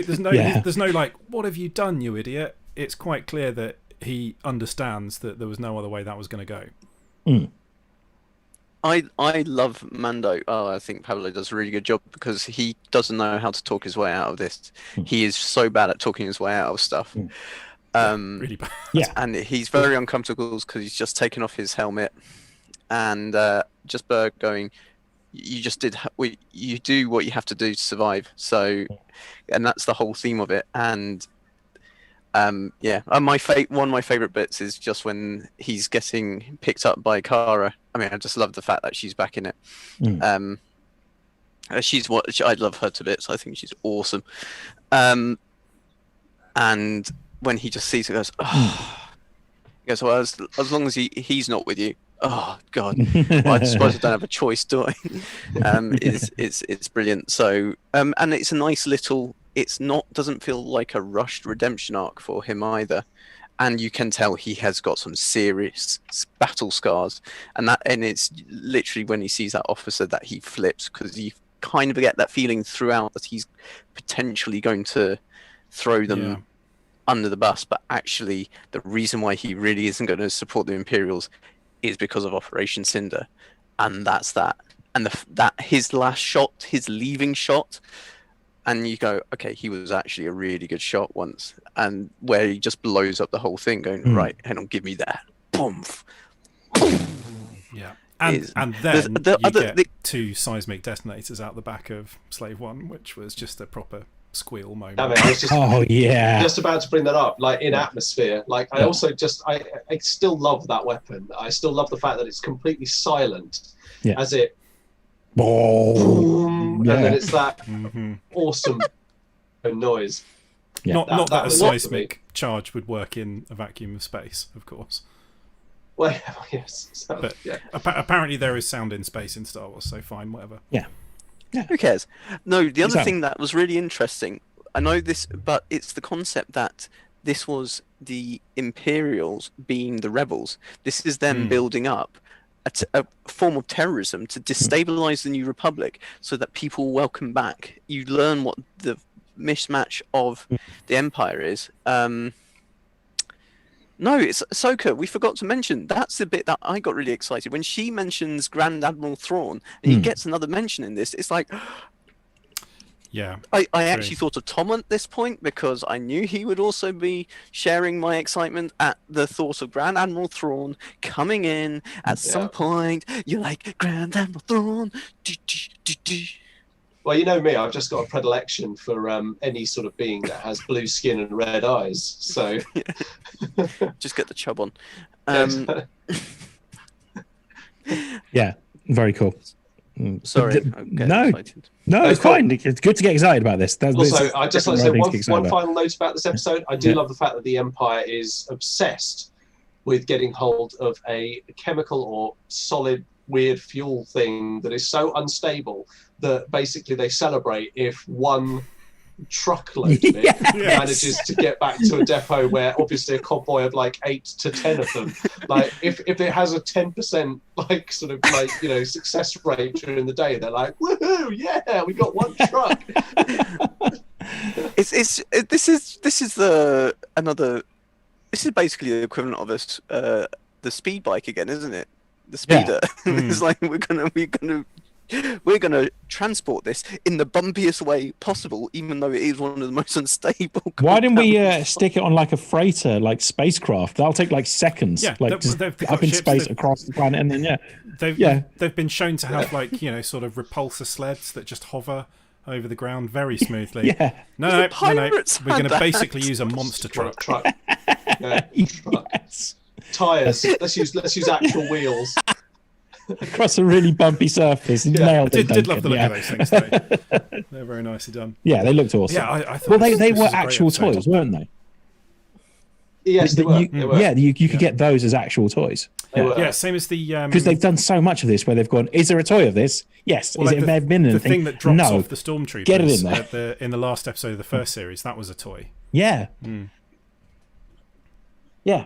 like, "What have you done, you idiot?" It's quite clear that he understands that there was no other way that was going to go. I love Mando. I think Pablo does a really good job because he doesn't know how to talk his way out of this. He is so bad at talking his way out of stuff. Really bad. Yeah. And he's very uncomfortable because he's just taken off his helmet and just going, you just did you do what you have to do to survive. So, and that's the whole theme of it. And one of my favorite bits is just when he's getting picked up by Kara. I mean, I just love the fact that she's back in it. I love her to bits. I think she's awesome. And when he just sees her, goes, "Oh," he goes, "Well, as long as he's not with you." Oh God! Well, I suppose I don't have a choice, do I? It's brilliant. So, and it's a nice little. Doesn't feel like a rushed redemption arc for him either, and you can tell he has got some serious battle scars, and it's literally when he sees that officer that he flips, because you kind of get that feeling throughout that he's potentially going to throw them under the bus, but actually the reason why he really isn't going to support the Imperials is because of Operation Cinder, and that's that. And that his last shot, his leaving shot, and you go, okay, he was actually a really good shot once, and where he just blows up the whole thing, going, right, hang on, give me that, boom. Yeah, and then you get 2 seismic detonators out the back of Slave One, which was just a proper squeal moment. Damn it, I was just just about to bring that up. Like in atmosphere, like I also I still love that weapon. I still love the fact that it's completely silent as it boom, and then it's that awesome noise. Not that a seismic charge would work in a vacuum of space, of course. Well, yes, but apparently there is sound in space in Star Wars, so fine, whatever. Yeah. Who cares? No, the other thing that was really interesting, I know this, but it's the concept that this was the Imperials being the rebels. This is them building up a form of terrorism to destabilize the New Republic so that people welcome back. You learn what the mismatch of the Empire is. No, it's Ahsoka. We forgot to mention. That's the bit that I got really excited when she mentions Grand Admiral Thrawn, and he gets another mention in this. It's like, yeah. I actually thought of Tom at this point because I knew he would also be sharing my excitement at the thought of Grand Admiral Thrawn coming in at some point. You're like, Grand Admiral Thrawn. Well, you know me, I've just got a predilection for any sort of being that has blue skin and red eyes. So just get the chub on. Yeah, very cool. Sorry, no, it's fine. It's good to get excited about this. Also, I just like to say one final note about this episode. I do love the fact that the Empire is obsessed with getting hold of a chemical or solid weird fuel thing that is so unstable that basically they celebrate if one truckload of it manages to get back to a depot where obviously a convoy of like 8 to 10 of them, like if it has a 10% like sort of like, you know, success rate during the day, they're like, woohoo, yeah, we got one truck. This is basically the equivalent of us the speed bike again, isn't it? The speeder. It's like we're gonna transport this in the bumpiest way possible, even though it is one of the most unstable. Why didn't we stick it on like a freighter, like spacecraft? That'll take like seconds, like just up in space across the planet, and then they've been shown to have like, you know, sort of repulsor sleds that just hover over the ground very smoothly. No, we're going to basically use a monster truck. Yes. Tires. Let's use actual wheels. Across a really bumpy surface. Nailed it. Did love the look of those things though. They're very nicely done. Yeah, they looked awesome. Yeah, I thought they were actual toys, weren't they? Yes, they were. Yeah, you could get those as actual toys. Yeah, same as the because they've done so much of this where they've gone, is there a toy of this? Yes. Well, is it may have been anything? The thing that drops off the stormtroopers. Get it in there. In the last episode of the first series, that was a toy. Yeah. Yeah.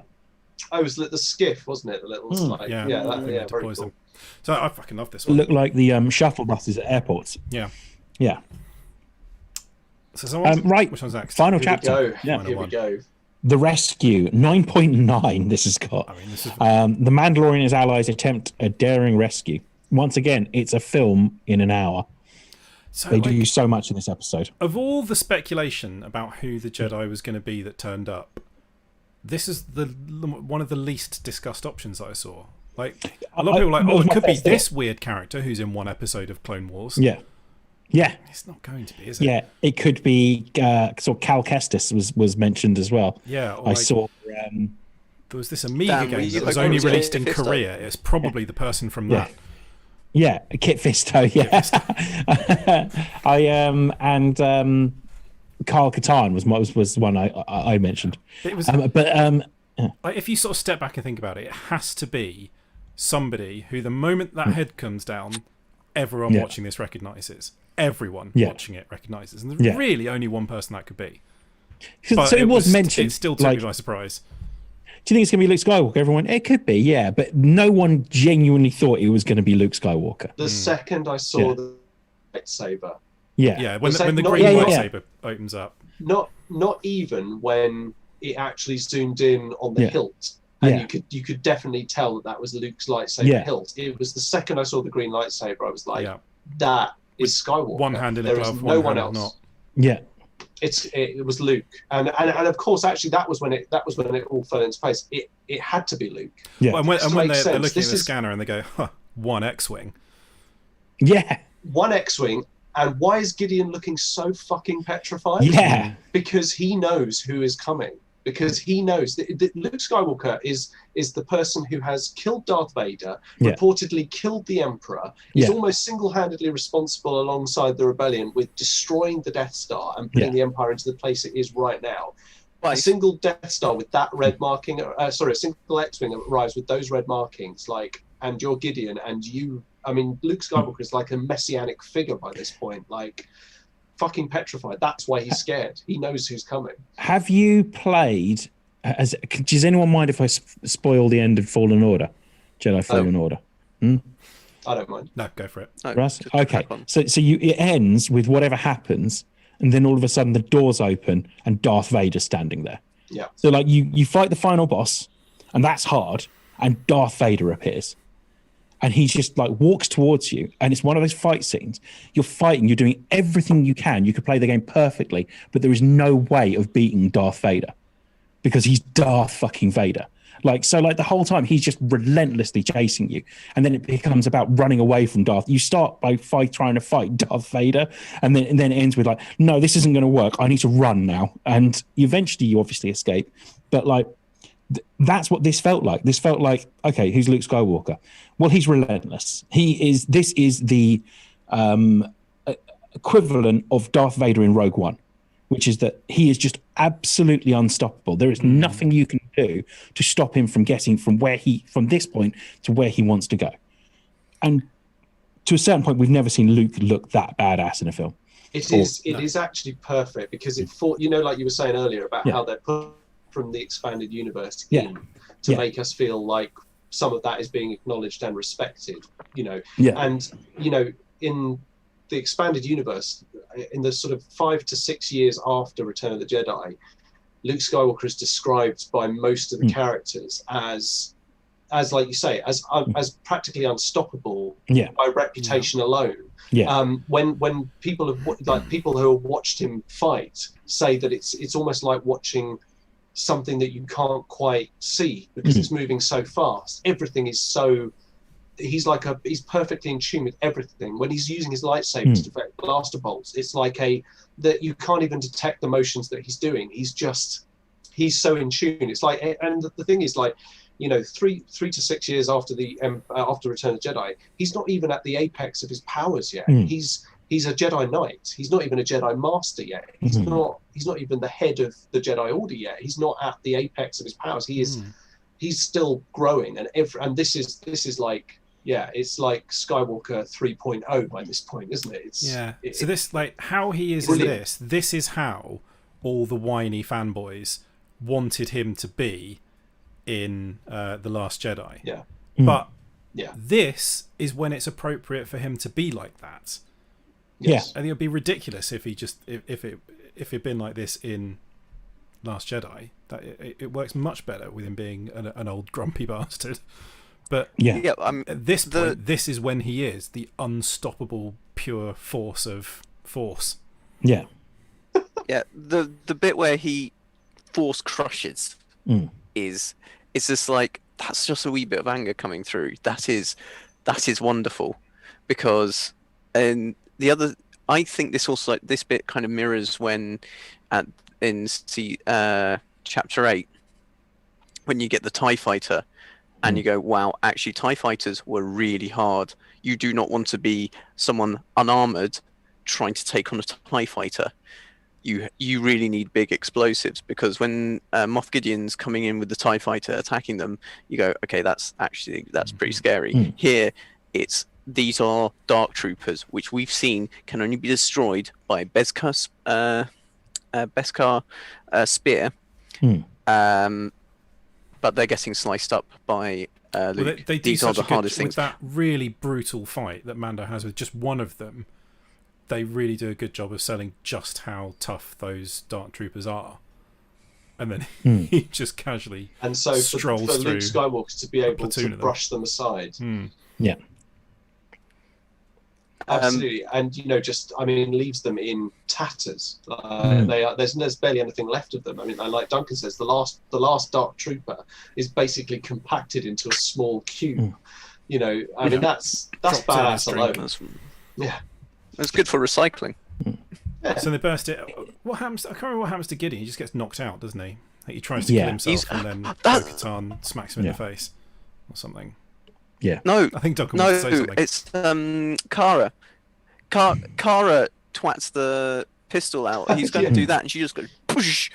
Oh, it was the skiff, wasn't it? The little slide. Very cool. So I fucking love this one. Look like the shuttle buses at airports. Yeah. So right. Which one's next? Final chapter. Here we go. The Rescue, 9.9. This has got. I mean, this is... the Mandalorian and his allies attempt a daring rescue. Once again, it's a film in an hour. So they do so much in this episode. Of all the speculation about who the Jedi was going to be that turned up, this is one of the least discussed options that I saw. Like, a lot of people were like, it could be this weird character who's in one episode of Clone Wars. Yeah. It's not going to be, is it? Yeah, it could be sort of Cal Kestis was mentioned as well. Yeah. I saw... there was this Amiga game that was only released in Korea. It's probably the person from that. Yeah, Kit Fisto, and Carl Catan was the one I mentioned. It was, if you sort of step back and think about it, it has to be somebody who, the moment that head comes down, everyone watching this recognises. Everyone watching it recognises. And there's really only one person that could be. But so it was mentioned. It still took me by surprise. Do you think it's going to be Luke Skywalker? Everyone, it could be, yeah, but no one genuinely thought it was going to be Luke Skywalker. The second I saw the lightsaber. Yeah, when the green lightsaber opens up. Not even when it actually zoomed in on the hilt, and you could definitely tell that was Luke's lightsaber hilt. It was the second I saw the green lightsaber, I was like, that is Skywalker. One hand in there glove, is no one else. Not. Yeah. It was Luke, and of course, actually, that was when it all fell into place. It had to be Luke. Yeah, well, and when they're looking at the scanner and they go, one X-wing. Yeah, one X-wing, And why is Gideon looking so fucking petrified? Yeah. Because he knows who is coming. Because he knows that Luke Skywalker is the person who has killed Darth Vader, reportedly killed the Emperor, is almost single-handedly responsible alongside the rebellion with destroying the Death Star and putting the Empire into the place it is right now. A single Death Star with that red marking, a single X-Wing arrives with those red markings, like, and you're Gideon, and you, I mean, Luke Skywalker is like a messianic figure by this point, like, fucking petrified. That's why he's scared. He knows who's coming. Have you played, does anyone mind if I spoil the end of Fallen Order? Jedi Fallen Order? I don't mind. No, go for it. No, Russ? Okay, so it ends with whatever happens, and then all of a sudden the doors open and Darth Vader's standing there. Yeah. So like you fight the final boss, and that's hard, and Darth Vader appears. And he just like walks towards you, and it's one of those fight scenes. You're fighting, you're doing everything you can. You could play the game perfectly, but there is no way of beating Darth Vader because he's Darth fucking Vader. Like, so like the whole time he's just relentlessly chasing you. And then it becomes about running away from Darth. You start by trying to fight Darth Vader, and then it ends with like, no, this isn't going to work. I need to run now. And eventually you obviously escape. But like, that's what this felt like. This felt like, okay, who's Luke Skywalker? Well, he's relentless. This is the equivalent of Darth Vader in Rogue One, which is that he is just absolutely unstoppable. There is nothing you can do to stop him from getting from this point to where he wants to go. And to a certain point, we've never seen Luke look that badass in a film. It is actually perfect because like you were saying earlier about how they're put from the expanded universe in to make us feel like some of that is being acknowledged and respected, and in the expanded universe, in the sort of 5 to 6 years after Return of the Jedi, Luke Skywalker is described by most of the characters as like you say, as practically unstoppable by reputation alone. When people who have watched him fight say that it's almost like watching something that you can't quite see because it's moving so fast. Everything is so, he's perfectly in tune with everything. When he's using his lightsaber to deflect blaster bolts, it's like that you can't even detect the motions that he's doing. He's so in tune. It's like, and the thing is, like, 3 to 6 years after after Return of the Jedi, he's not even at the apex of his powers yet. He's a Jedi Knight. He's not even a Jedi Master yet. He's not even the head of the Jedi Order yet. He's not at the apex of his powers. He's still growing, and this is like, it's like Skywalker 3.0 by this point, isn't it? So this, like, how he is brilliant. This is how all the whiny fanboys wanted him to be in The Last Jedi. But this is when it's appropriate for him to be like that. Yes. I think it'd be ridiculous if he just if it'd been like this in Last Jedi. That it works much better with him being an old grumpy bastard. But at this point, this is when he is the unstoppable pure force of force. The bit where he force crushes is just like, that's just a wee bit of anger coming through. That is wonderful, because I think this also, like, this bit kind of mirrors when in chapter 8, when you get the TIE fighter and you go, wow, actually TIE fighters were really hard. You do not want to be someone unarmored trying to take on a TIE fighter. You really need big explosives, because when Moff Gideon's coming in with the TIE fighter attacking them, you go, okay, that's pretty scary. Here, these are dark troopers, which we've seen can only be destroyed by Beskar spear, but they're getting sliced up by Luke. Well, they do these such are the hardest things. With that really brutal fight that Mando has with just one of them, they really do a good job of selling just how tough those dark troopers are. And then he just casually strolls for through Luke Skywalker to be able to brush them aside. Absolutely, and leaves them in tatters. There's barely anything left of them. I mean, like Duncan says, the last dark trooper is basically compacted into a small cube. I mean, that's badass alone. It's good for recycling. Yeah. So they burst it. What happens? I can't remember what happens to Gideon. He just gets knocked out, doesn't he? Like he tries to kill himself, and then Bo-Katan smacks him in the face, or something. Yeah. No, I think Duncan wants to say something. It's Kara. Kara twats the pistol out. He's going to do that, and she just goes push.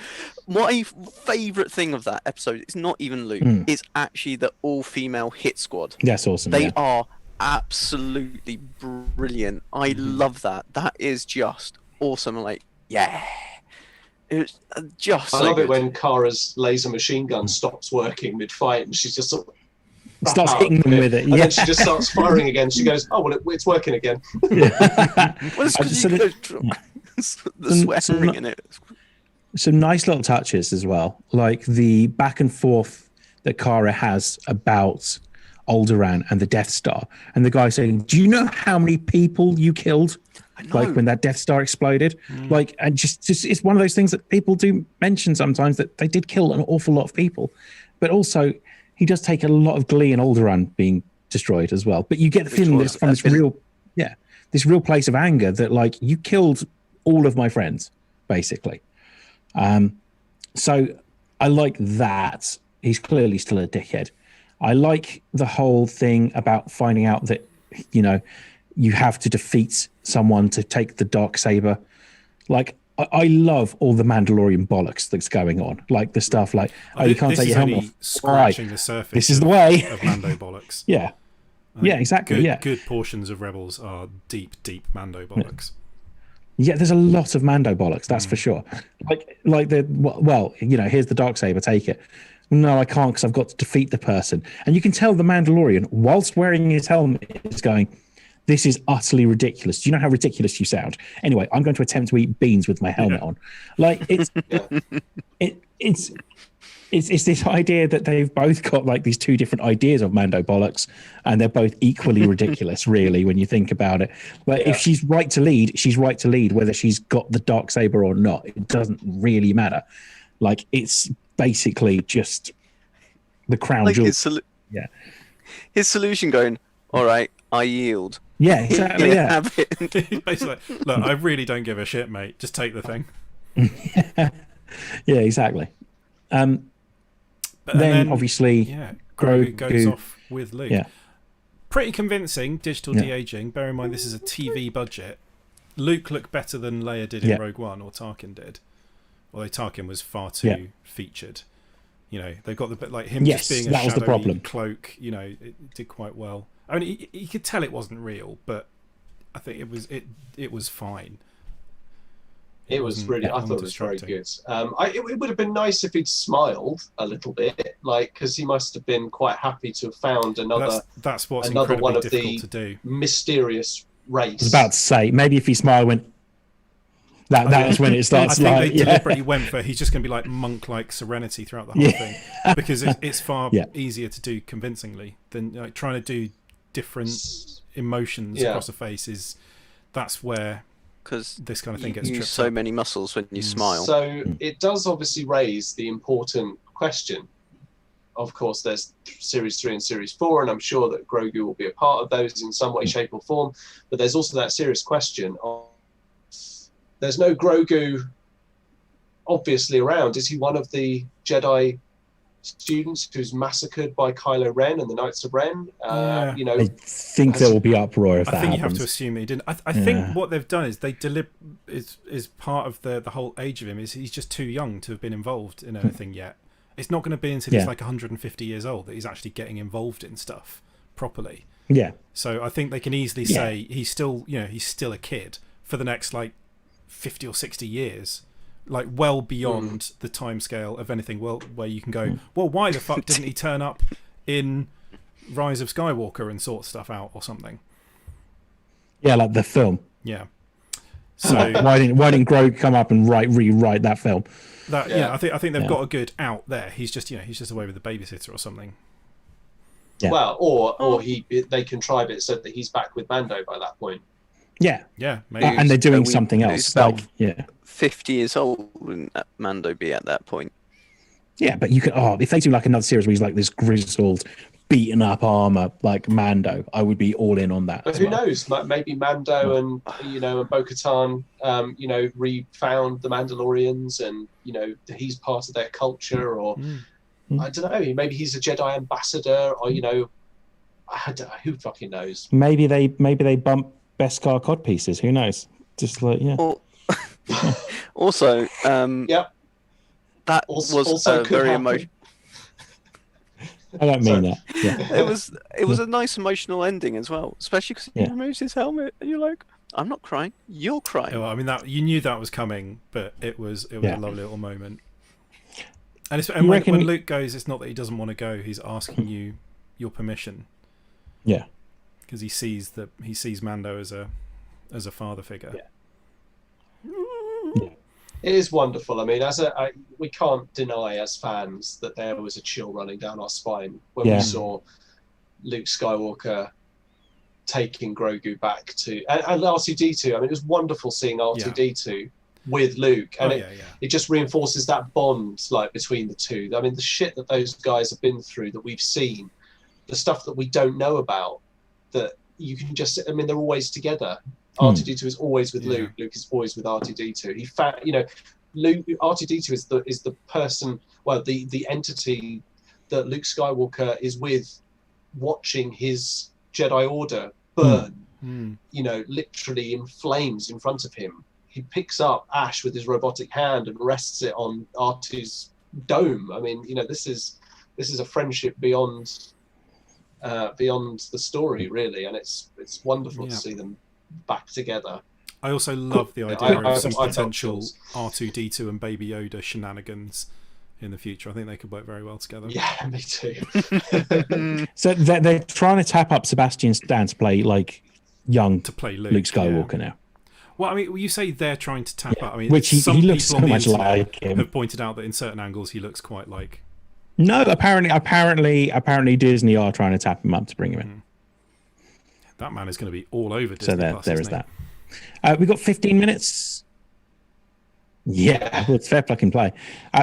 My favourite thing of that episode is not even Luke. It's actually the all-female hit squad. That's awesome. They are absolutely brilliant. I love that. That is just awesome. I'm like, yeah. It's just I so love good. it when Kara's laser machine gun stops working mid-fight and she's just sort of starts hitting them with it. And then she just starts firing again. She goes, oh, well, it's working again. Well, it's 'cause you go the swearing in it. Some nice little touches as well, like the back and forth that Kara has about Alderaan and the Death Star, and the guy saying, "Do you know how many people you killed?" Like when that Death Star exploded, like, and just it's one of those things that people do mention sometimes, that they did kill an awful lot of people, but also he does take a lot of glee in Alderaan being destroyed as well. But you get the feeling this from this real place of anger that, like, you killed all of my friends, basically. So I like that. He's clearly still a dickhead. I like the whole thing about finding out that, you know, you have to defeat someone to take the Darksaber. Like, I love all the Mandalorian bollocks that's going on. Like the stuff like, oh, you can't take your helmet off. Scratching the surface. This is the way of Mando bollocks. Yeah. Yeah, exactly. Good portions of Rebels are deep Mando bollocks. Yeah, there's a lot of Mando bollocks, that's for sure. Like the, well, you know, here's the Darksaber, take it. No, I can't because I've got to defeat the person. And you can tell the Mandalorian, whilst wearing his helmet, is going, this is utterly ridiculous. Do you know how ridiculous you sound? Anyway, I'm going to attempt to eat beans with my helmet on. Like, it's it's this idea that they've both got like these two different ideas of Mando bollocks, and they're both equally ridiculous, really, when you think about it. But if she's right to lead, she's right to lead, whether she's got the Darksaber or not. It doesn't really matter. Like, it's basically just the crown like jewel. His solution going, all right, I yield. Yeah, exactly. Yeah. Basically, look, I really don't give a shit, mate. Just take the thing. Yeah, exactly. Then obviously, Grogu goes off with Luke. Yeah. Pretty convincing digital de-aging. Bear in mind, this is a TV budget. Luke looked better than Leia did in Rogue One, or Tarkin did. Although Tarkin was far too featured. You know, they've got the bit like him just being a shadowy cloak. You know, it did quite well. I mean, you could tell it wasn't real, but I think it was fine. It was really, I thought it was very good. It would have been nice if he'd smiled a little bit, like, because he must have been quite happy to have found another. That's what's another one of difficult the to do. Mysterious race. I was about to say, maybe if he smiled, went. That's when it starts. I think they deliberately went for he's just going to be like monk-like serenity throughout the whole thing, because it's far easier to do convincingly than like trying to do different emotions across a face. That's where. Because this kind of thing gets tripped use so up. many muscles when you smile. So it does obviously raise the important question. Of course, there's Series 3 and Series 4, and I'm sure that Grogu will be a part of those in some way, shape, or form. But there's also that serious question of, there's no Grogu obviously around. Is he one of the Jedi students who's massacred by Kylo Ren and the Knights of Ren? You know, I think there will be uproar if that happens. I think you have to assume that he didn't. I think what they've done is they is part of the whole age of him is he's just too young to have been involved in anything yet. It's not going to be until he's like 150 years old that he's actually getting involved in stuff properly. Yeah. So I think they can easily say he's still a kid for the next like 50 or 60 years. Like well beyond the timescale of anything. Well, where you can go, well, why the fuck didn't he turn up in Rise of Skywalker and sort stuff out or something? Yeah, like the film. Yeah. So why didn't Grogu come up and rewrite that film? I think they've got a good out there. He's just away with the babysitter or something. Yeah. Well, or they contrive it so that he's back with Mando by that point. Yeah. Yeah, maybe. And they're doing something else. Like, 50 years old wouldn't Mando be at that point? Yeah, but you could if they do like another series where he's like this grizzled beaten up armor like Mando, I would be all in on that. But who knows? Maybe Mando and and Bo-Katan, refound the Mandalorians, and he's part of their culture, or I don't know. Maybe he's a Jedi ambassador, or I don't know, who fucking knows? Maybe they bump Beskar cod pieces. Who knows? Just like Also, Yep. that Also was could very happen. emotional. I don't mean that. Yeah. It was a nice emotional ending as well, especially because he removes his helmet, and you're like, I'm not crying, you're crying. Well, I mean, that you knew that was coming, but it was a lovely little moment. And when Luke goes, it's not that he doesn't want to go; he's asking you your permission. Yeah, because he sees Mando as a father figure. Yeah. It is wonderful. I mean, we can't deny as fans that there was a chill running down our spine when we saw Luke Skywalker taking Grogu back to and R2-D2. I mean, it was wonderful seeing R2-D2 with Luke, and it just reinforces that bond between the two. I mean, the shit that those guys have been through, that we've seen, the stuff that we don't know about, that you can just. I mean, they're always together. R2-D2 is always with Luke. Luke is always with R2-D2. Luke R2-D2 is the person, the entity that Luke Skywalker is with, watching his Jedi Order burn. Literally in flames in front of him. He picks up ash with his robotic hand and rests it on R2's dome. I mean, this is a friendship beyond the story, really, and it's wonderful to see them back together. I also love the idea of some potential R2-D2 and Baby Yoda shenanigans in the future. I think they could work very well together. Yeah, me too. So they're trying to tap up Sebastian Stan to play Luke Skywalker now. Well, I mean, you say they're trying to tap up. I mean, which he looks so much like him. Have pointed out that in certain angles he looks quite like. No, apparently Disney are trying to tap him up to bring him in. That man is going to be all over Disney. So there is that. We got 15 minutes. Yeah, well, it's fair fucking play.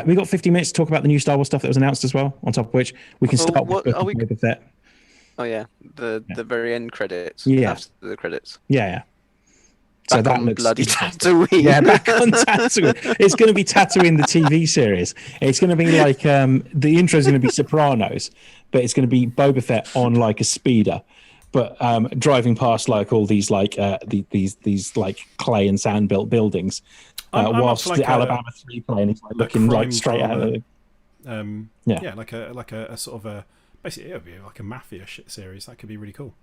We got 15 minutes to talk about the new Star Wars stuff that was announced as well. On top of which we can start with Boba Fett. Oh yeah, the very end credits. Yeah, after the credits. Yeah. So that looks bloody Tatooine. Yeah, back on Tatooine. It's going to be Tatooine, the TV series. It's going to be like the intro is going to be Sopranos, but it's going to be Boba Fett on a speeder, but driving past all these these clay and sand built buildings, whilst the Alabama 3 plane is looking straight at it. Like a sort of a basically it would be like a mafia shit series. That could be really cool.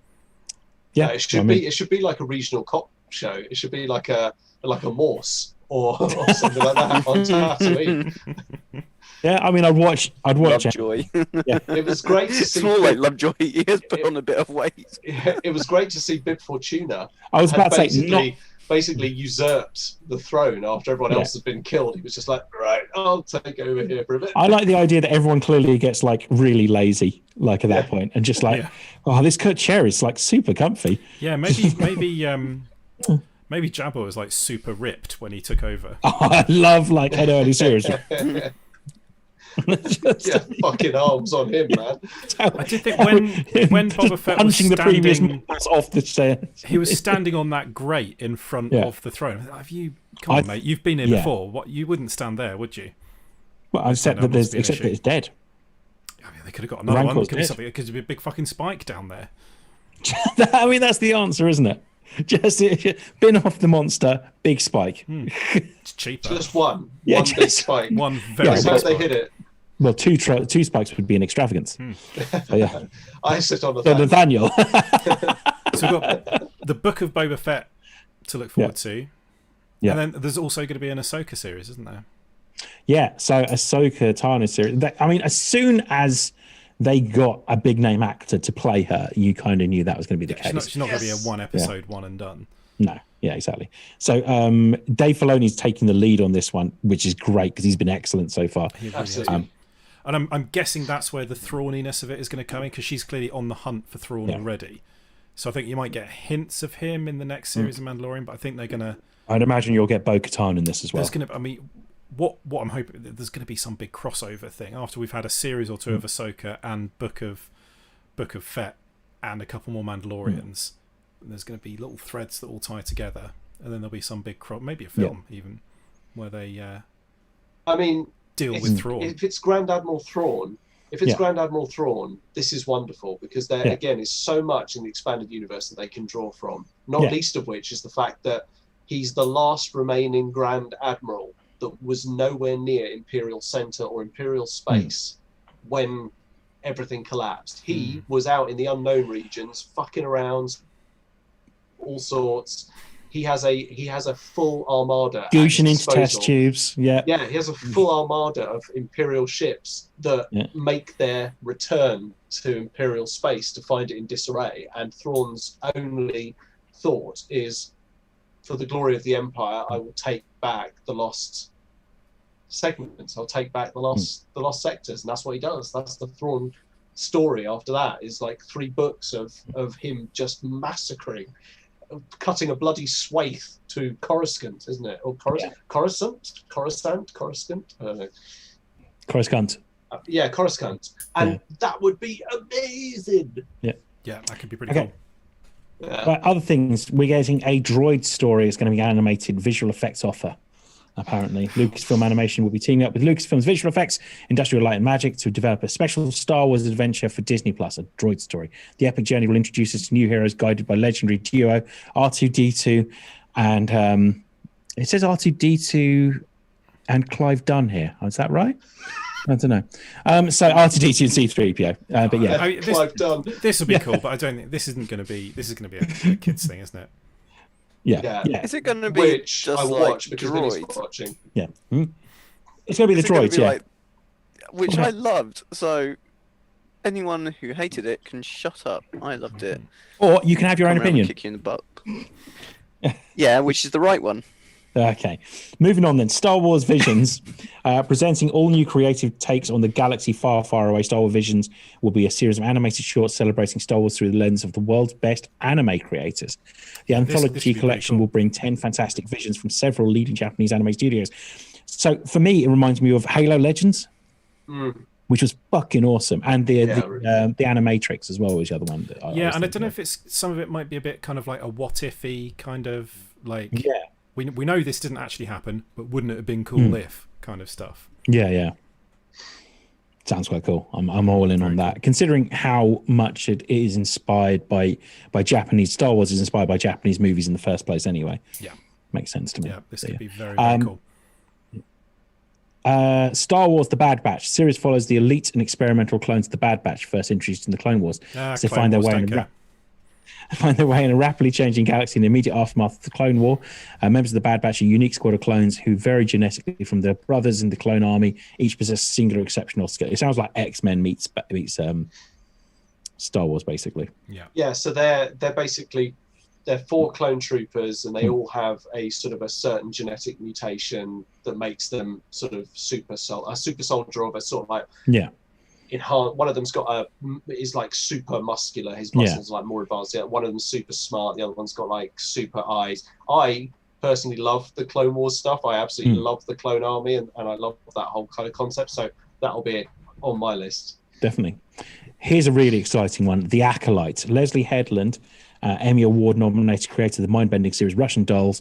Yeah, it should be like a regional cop show. It should be like a Morse or something like that on Tatooine. Yeah, I mean, I'd watch Lovejoy. Yeah. It was great to see. It's more like Lovejoy. He has put on a bit of weight. It was great to see Bib Fortuna. I was about to say basically usurped the throne after everyone else has been killed. He was just like, right, I'll take over here for a bit. I like the idea that everyone clearly gets really lazy at that point, and just oh, this chair is super comfy. Yeah, maybe Jabba was super ripped when he took over. Oh, I love an early series. Fucking arms on him, man. I did think when Boba Fett was the previous off the stairs, he was standing on that grate in front of the throne. Come on, mate, you've been here before. What, you wouldn't stand there, would you? Well, except that it's dead. I mean, they could have got another one. It could be a big fucking spike down there. I mean, that's the answer, isn't it? Just bin off the monster, big spike. It's cheaper. Just one. One big spike. One very big spike. They hit it. Well, two spikes would be an extravagance. So, yeah. I sit on Nathaniel. So we've got the Book of Boba Fett to look forward to. Yeah. And then there's also going to be an Ahsoka series, isn't there? Yeah, so Ahsoka Tano series. I mean, as soon as they got a big name actor to play her, you kind of knew that was going to be the case. She's not going to be a one episode, one and done. No, yeah, exactly. So Dave Filoni's taking the lead on this one, which is great because he's been excellent so far. Absolutely. And I'm guessing that's where the thrawniness of it is going to come in, because she's clearly on the hunt for Thrawn already. So I think you might get hints of him in the next series of Mandalorian, but I think they're going to... I'd imagine you'll get Bo-Katan in this as well. There's going to... I mean, what I'm hoping... There's going to be some big crossover thing after we've had a series or two of Ahsoka and Book of book of Fett and a couple more Mandalorians, and there's going to be little threads that all tie together, and then there'll be some big maybe a film even, where they deal with Thrawn. If it's Grand Admiral Thrawn, this is wonderful, because there again is so much in the expanded universe that they can draw from. Not least of which is the fact that he's the last remaining Grand Admiral that was nowhere near Imperial Center or Imperial space when everything collapsed. He was out in the unknown regions, fucking around, all sorts. He has a full armada. Gooshing into test tubes. Yeah, he has a full armada of Imperial ships that make their return to Imperial space to find it in disarray. And Thrawn's only thought is, for the glory of the Empire, I will take back the lost segments. I'll take back the lost sectors, and that's what he does. That's the Thrawn story. After that is like 3 books of him just massacring, cutting a bloody swathe to Coruscant, isn't it? Or Coruscant? I don't know. Coruscant. Coruscant. And that would be amazing. Yeah, that could be pretty cool. Yeah. Other things, we're getting a droid story. It's going to be animated visual effects offer. Apparently, Lucasfilm Animation will be teaming up with Lucasfilm's Visual Effects, Industrial Light and Magic to develop a special Star Wars adventure for Disney Plus, a droid story. The epic journey will introduce us to new heroes guided by legendary duo R2-D2 and it says R2-D2 and Clive Dunn here. Is that right? I don't know. So R2-D2 and C-3PO. But yeah, Clive Dunn. This will be cool, but I don't think this isn't going to be. This is going to be a kids thing, isn't it? Yeah. Is it going to be which just I like watch because droids? Watching. Yeah. It's going to be the droids, which I loved. So anyone who hated it can shut up. I loved it. Or you can have your own opinion. Kick you in the butt. Yeah, which is the right one. Okay. Moving on then. Star Wars Visions, presenting all new creative takes on the galaxy far, far away. Star Wars Visions will be a series of animated shorts celebrating Star Wars through the lens of the world's best anime creators. The anthology collection will bring 10 fantastic visions from several leading Japanese anime studios. So for me, it reminds me of Halo Legends, which was fucking awesome. And the Animatrix as well was the other one. That I don't know if it's some of it might be a bit kind of like a what if-y kind of like... Yeah. We know this didn't actually happen, but wouldn't it have been cool if kind of stuff? Yeah. Sounds quite cool. I'm all in on that. Considering how much it is inspired by Japanese, Star Wars is inspired by Japanese movies in the first place anyway. Yeah. Makes sense to me. Yeah, this could be very, very cool. Star Wars The Bad Batch. The series follows the elite and experimental clones of the Bad Batch, first introduced in the Clone Wars. They find their way in a rapidly changing galaxy in the immediate aftermath of the Clone War. Members of the Bad Batch are a unique squad of clones who vary genetically from their brothers in the clone army. Each possess singular exceptional skill. It sounds like X-Men meets Star Wars, basically. Yeah. So they're 4 clone troopers, and they all have a sort of a certain genetic mutation that makes them sort of a super soldier of a sort of like one of them's got is like super muscular. His muscles are like more advanced. Yeah, one of them's super smart. The other one's got like super eyes. I personally love the Clone Wars stuff. I absolutely love the Clone Army, and I love that whole kind of concept. So that'll be on my list. Definitely. Here's a really exciting one: The Acolyte. Leslie Headland, Emmy Award nominated creator of the mind-bending series Russian Doll,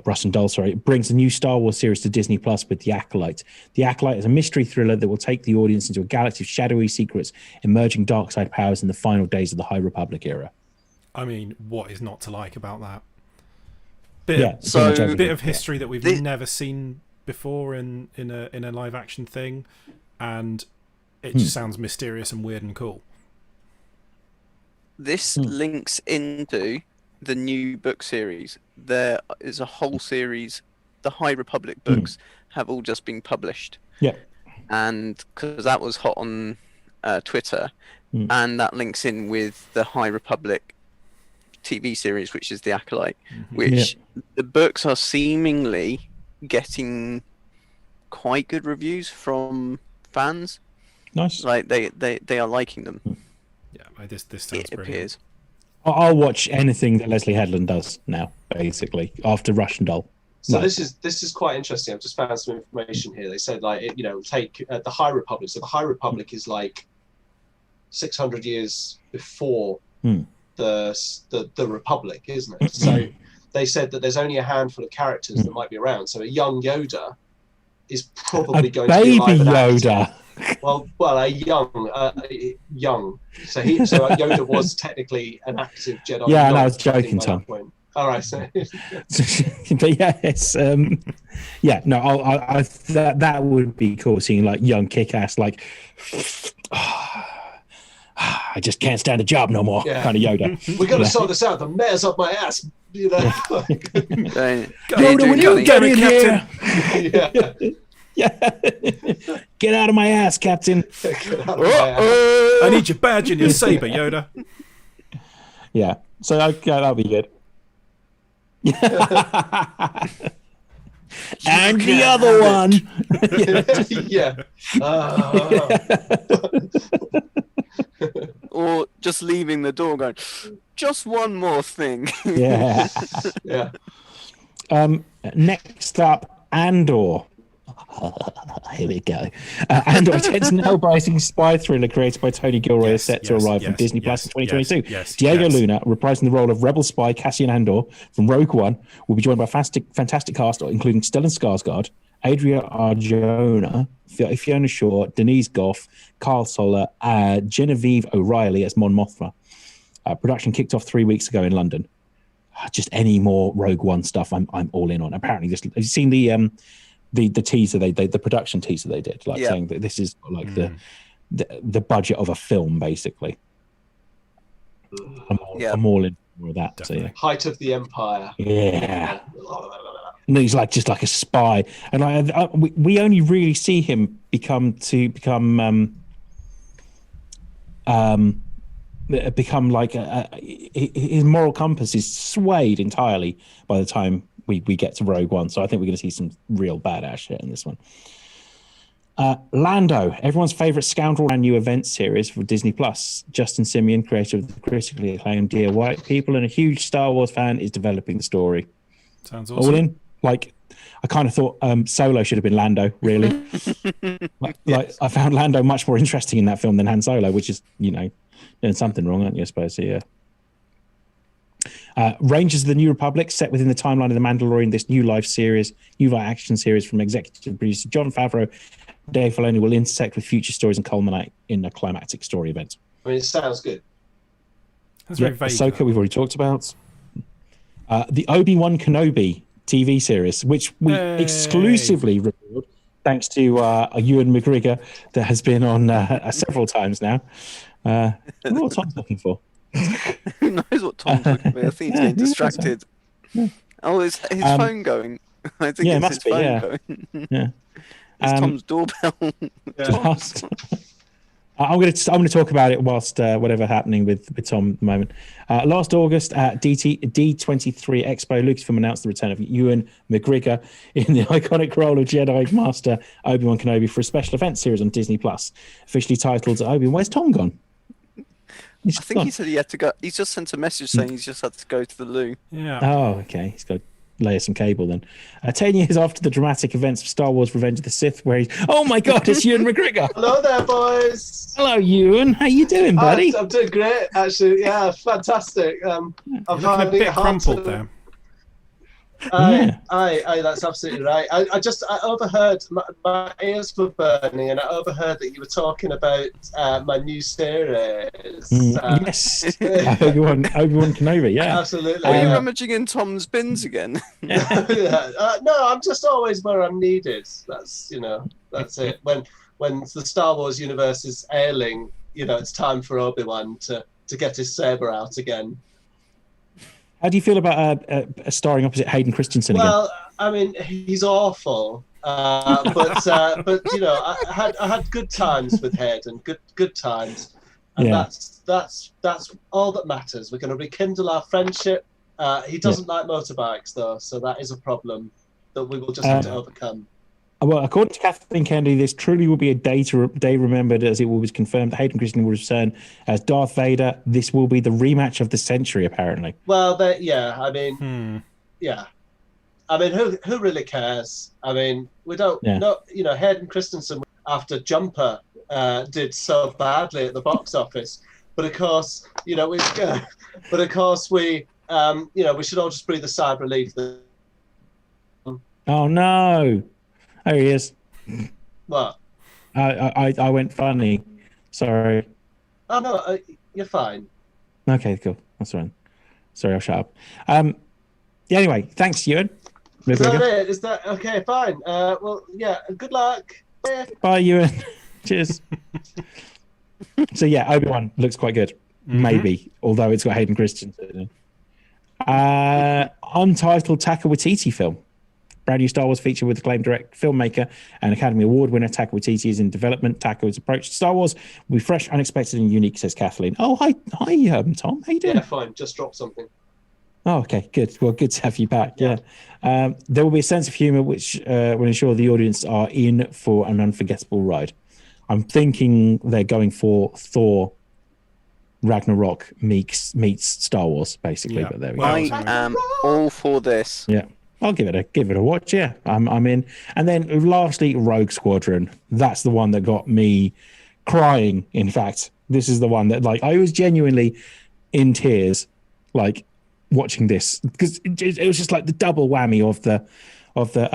brings a new Star Wars series to Disney Plus with The Acolyte. The Acolyte is a mystery thriller that will take the audience into a galaxy of shadowy secrets, emerging dark side powers in the final days of the High Republic era. I mean, what is not to like about that? Bit of history that we've never seen before in a live action thing, and it just sounds mysterious and weird and cool. This links into the new book series. There is a whole series. The High Republic books have all just been published. Yeah. And because that was hot on Twitter, and that links in with the High Republic TV series, which is The Acolyte, which the books are seemingly getting quite good reviews from fans. Nice. Like they are liking them. Yeah, this sounds brilliant. Appears. I'll watch anything that Leslie Headland does now, basically, after Russian Doll. So this is quite interesting. I've just found some information here. They said take the High Republic. So the High Republic is like 600 years before the Republic, isn't it? So they said that there's only a handful of characters that might be around. So a young Yoda is probably going to be live and Yoda. active. Well, a young. So Yoda was technically an active Jedi. Yeah, I was joking, Tom. All right, so but yes, that would be cool, seeing like young kick-ass, like I just can't stand a job no more, kind of Yoda. We got to sort this out. The mayor's up my ass, you know. Yoda, when you get in here, get out of my ass, Captain. I need your badge and your saber, Yoda. Yeah, so that'll be good. And the other one. Or just leaving the door going, just one more thing. Yeah. Next up, Andor. Here we go. Andor, a tense nail-biting spy thriller created by Tony Gilroy, is set to arrive on Disney Plus in 2022. Diego Luna, reprising the role of rebel spy Cassian Andor from Rogue One, will be joined by a fantastic cast, including Stellan Skarsgård, Adria Arjona, Fiona Shaw, Denise Goff, Carl Soler, Genevieve O'Reilly as Mon Mothma. Production kicked off 3 weeks ago in London. Just any more Rogue One stuff, I'm all in on. Apparently, have you seen the teaser the production teaser they did, saying that this is like the budget of a film, basically. I'm all in for that. So, Height of the Empire. Yeah. And he's just like a spy, and we only really see him become like his moral compass is swayed entirely by the time we get to Rogue One. So I think we're going to see some real badass shit in this one. Lando, everyone's favorite scoundrel and new event series for Disney Plus. Justin Simien, creator of the critically acclaimed Dear White People and a huge Star Wars fan, is developing the story. Sounds awesome. All in. I kind of thought Solo should have been Lando, really. I found Lando much more interesting in that film than Han Solo, which is, doing something wrong, aren't you, I suppose? So, yeah. Rangers of the New Republic, set within the timeline of The Mandalorian, this new live action series from executive producer Jon Favreau, Dave Filoni, will intersect with future stories and culminate in a climactic story event. I mean, it sounds good. That's very vague. Ahsoka, we've already talked about. The Obi-Wan Kenobi TV series, which we exclusively reviewed, thanks to Ewan McGregor, that has been on several times now. What Tom's looking for? Who knows what Tom's looking for? I think he's getting distracted. Oh, is his phone going? I think it's his phone going. Yeah. It's Tom's doorbell. I'm going to talk about it whilst whatever happening with Tom at the moment. Last August at D23 Expo, Lucasfilm announced the return of Ewan McGregor in the iconic role of Jedi Master Obi-Wan Kenobi for a special event series on Disney Plus, officially titled Obi-Wan. Where's Tom gone? I think he said he had to go. He's just sent a message saying he's just had to go to the loo. Yeah. Oh, okay. He's got to lay some cable then. 10 years after the dramatic events of Star Wars Revenge of the Sith, where he's... Oh, my God, it's Ewan McGregor. Hello there, boys. Hello, Ewan. How you doing, buddy? I'm doing great, actually. Yeah, fantastic. I'm a bit crumpled there. That's absolutely right. I overheard, my ears were burning, and I overheard that you were talking about my new series. Yes, Obi-Wan Kenobi, yeah. Absolutely. Are you rummaging in Tom's bins again? No, I'm just always where I'm needed. That's it. When the Star Wars universe is ailing, it's time for Obi-Wan to get his saber out again. How do you feel about starring opposite Hayden Christensen again? Well, I mean, he's awful, but I had good times with Hayden, good times, and that's all that matters. We're going to rekindle our friendship. He doesn't like motorbikes though, so that is a problem that we will just have to overcome. Well, according to Kathleen Kennedy, this truly will be a day remembered, as it was confirmed that Hayden Christensen will return as Darth Vader. This will be the rematch of the century, apparently. Well, I mean, who really cares? I mean, we don't. Hayden Christensen after Jumper did so badly at the box office. But of course, we we should all just breathe a sigh of relief. Oh no! There he is. What? I went funny. Sorry. Oh no, you're fine. Okay, cool. That's fine. Sorry, I'll shut up. Yeah, anyway, thanks, Ewan. Is that it? Is that okay? Fine. Well, yeah. Good luck. Bye, Ewan. Cheers. So yeah, Obi-Wan looks quite good. Maybe, although it's got Hayden Christensen. Untitled Taika Waititi film. Brand new Star Wars feature with acclaimed direct filmmaker and Academy Award winner Taika Waititi is in development. Taika's approach to Star Wars will be fresh, unexpected, and unique, says Kathleen. Oh, hi, Tom. How you doing? Yeah, fine. Just dropped something. Oh, okay, good. Well, good to have you back. Yeah. There will be a sense of humour which will ensure the audience are in for an unforgettable ride. I'm thinking they're going for Thor Ragnarok meets Star Wars, basically. Yeah. But there we go. I am all for this. Yeah. I'll give it a watch. Yeah, I'm in. And then lastly, Rogue Squadron. That's the one that got me crying. In fact, this is the one that I was genuinely in tears, watching this because it was just like the double whammy of the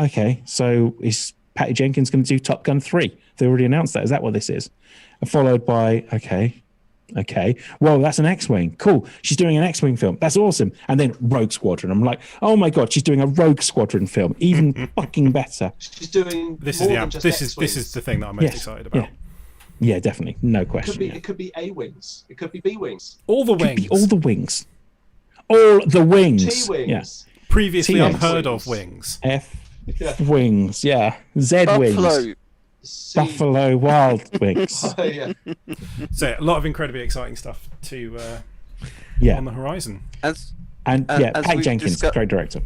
okay. So is Patty Jenkins going to do Top Gun 3? They already announced that. Is that what this is? Followed by okay, well, that's an X-Wing. Cool. She's doing an X-Wing film. That's awesome. And then Rogue Squadron. I'm like, oh my God, she's doing a Rogue Squadron film. Even fucking better. She's doing this more is than just this X-Wings. is the thing that I'm most excited about. Yeah, definitely. No question. It could be A-Wings. It could be B-Wings. All the wings. All the wings. All the wings. T-Wings. Yeah. Previously T-Wings. unheard of wings. Wings. Yeah. Z-Wings. Buffalo. Buffalo Wild Wings. Oh, yeah. So a lot of incredibly exciting stuff to on the horizon. As Patty Jenkins, great director.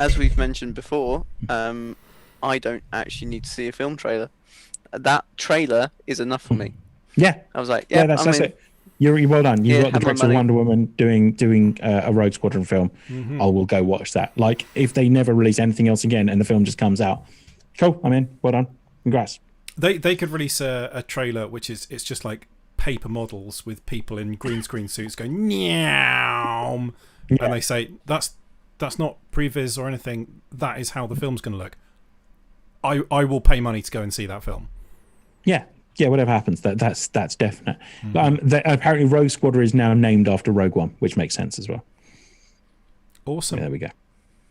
As we've mentioned before, I don't actually need to see a film trailer. That trailer is enough for me. Yeah. I was like, that's it. You're well done. You've got the director of Wonder Woman doing a Rogue Squadron film. I will go watch that. If they never release anything else again and the film just comes out, cool, I'm in. Well done. Congrats. They could release a trailer which it's just like paper models with people in green screen suits going meow, and they say that's not previs or anything. That is how the film's going to look. I will pay money to go and see that film. Yeah, whatever happens, that's definite. Apparently, Rogue Squadron is now named after Rogue One, which makes sense as well. Awesome. There we go.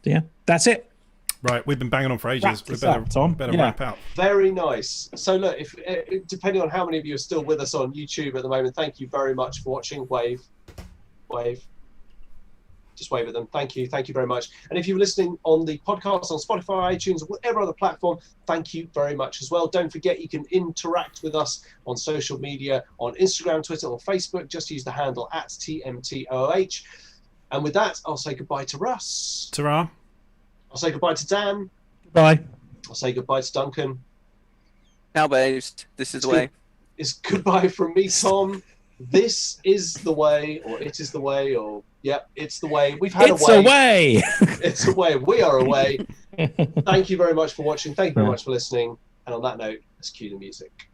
So, yeah, that's it. Right, we've been banging on for ages. We better wrap up. Very nice. So look, if depending on how many of you are still with us on YouTube at the moment, thank you very much for watching. Wave. Just wave at them. Thank you very much. And if you're listening on the podcast on Spotify, iTunes, or whatever other platform, thank you very much as well. Don't forget you can interact with us on social media, on Instagram, Twitter, or Facebook. Just use the handle @TMTOOH. And with that, I'll say goodbye to Russ. Ta-ra. I'll say goodbye to Dan. Bye. I'll say goodbye to Duncan. Now, babes, this is the way. It's goodbye from me, Tom. This is the way, or it is the way, or it's the way. We've had a way. It's a way. We are away. Thank you very much for watching. Thank you very much for listening. And on that note, let's cue the music.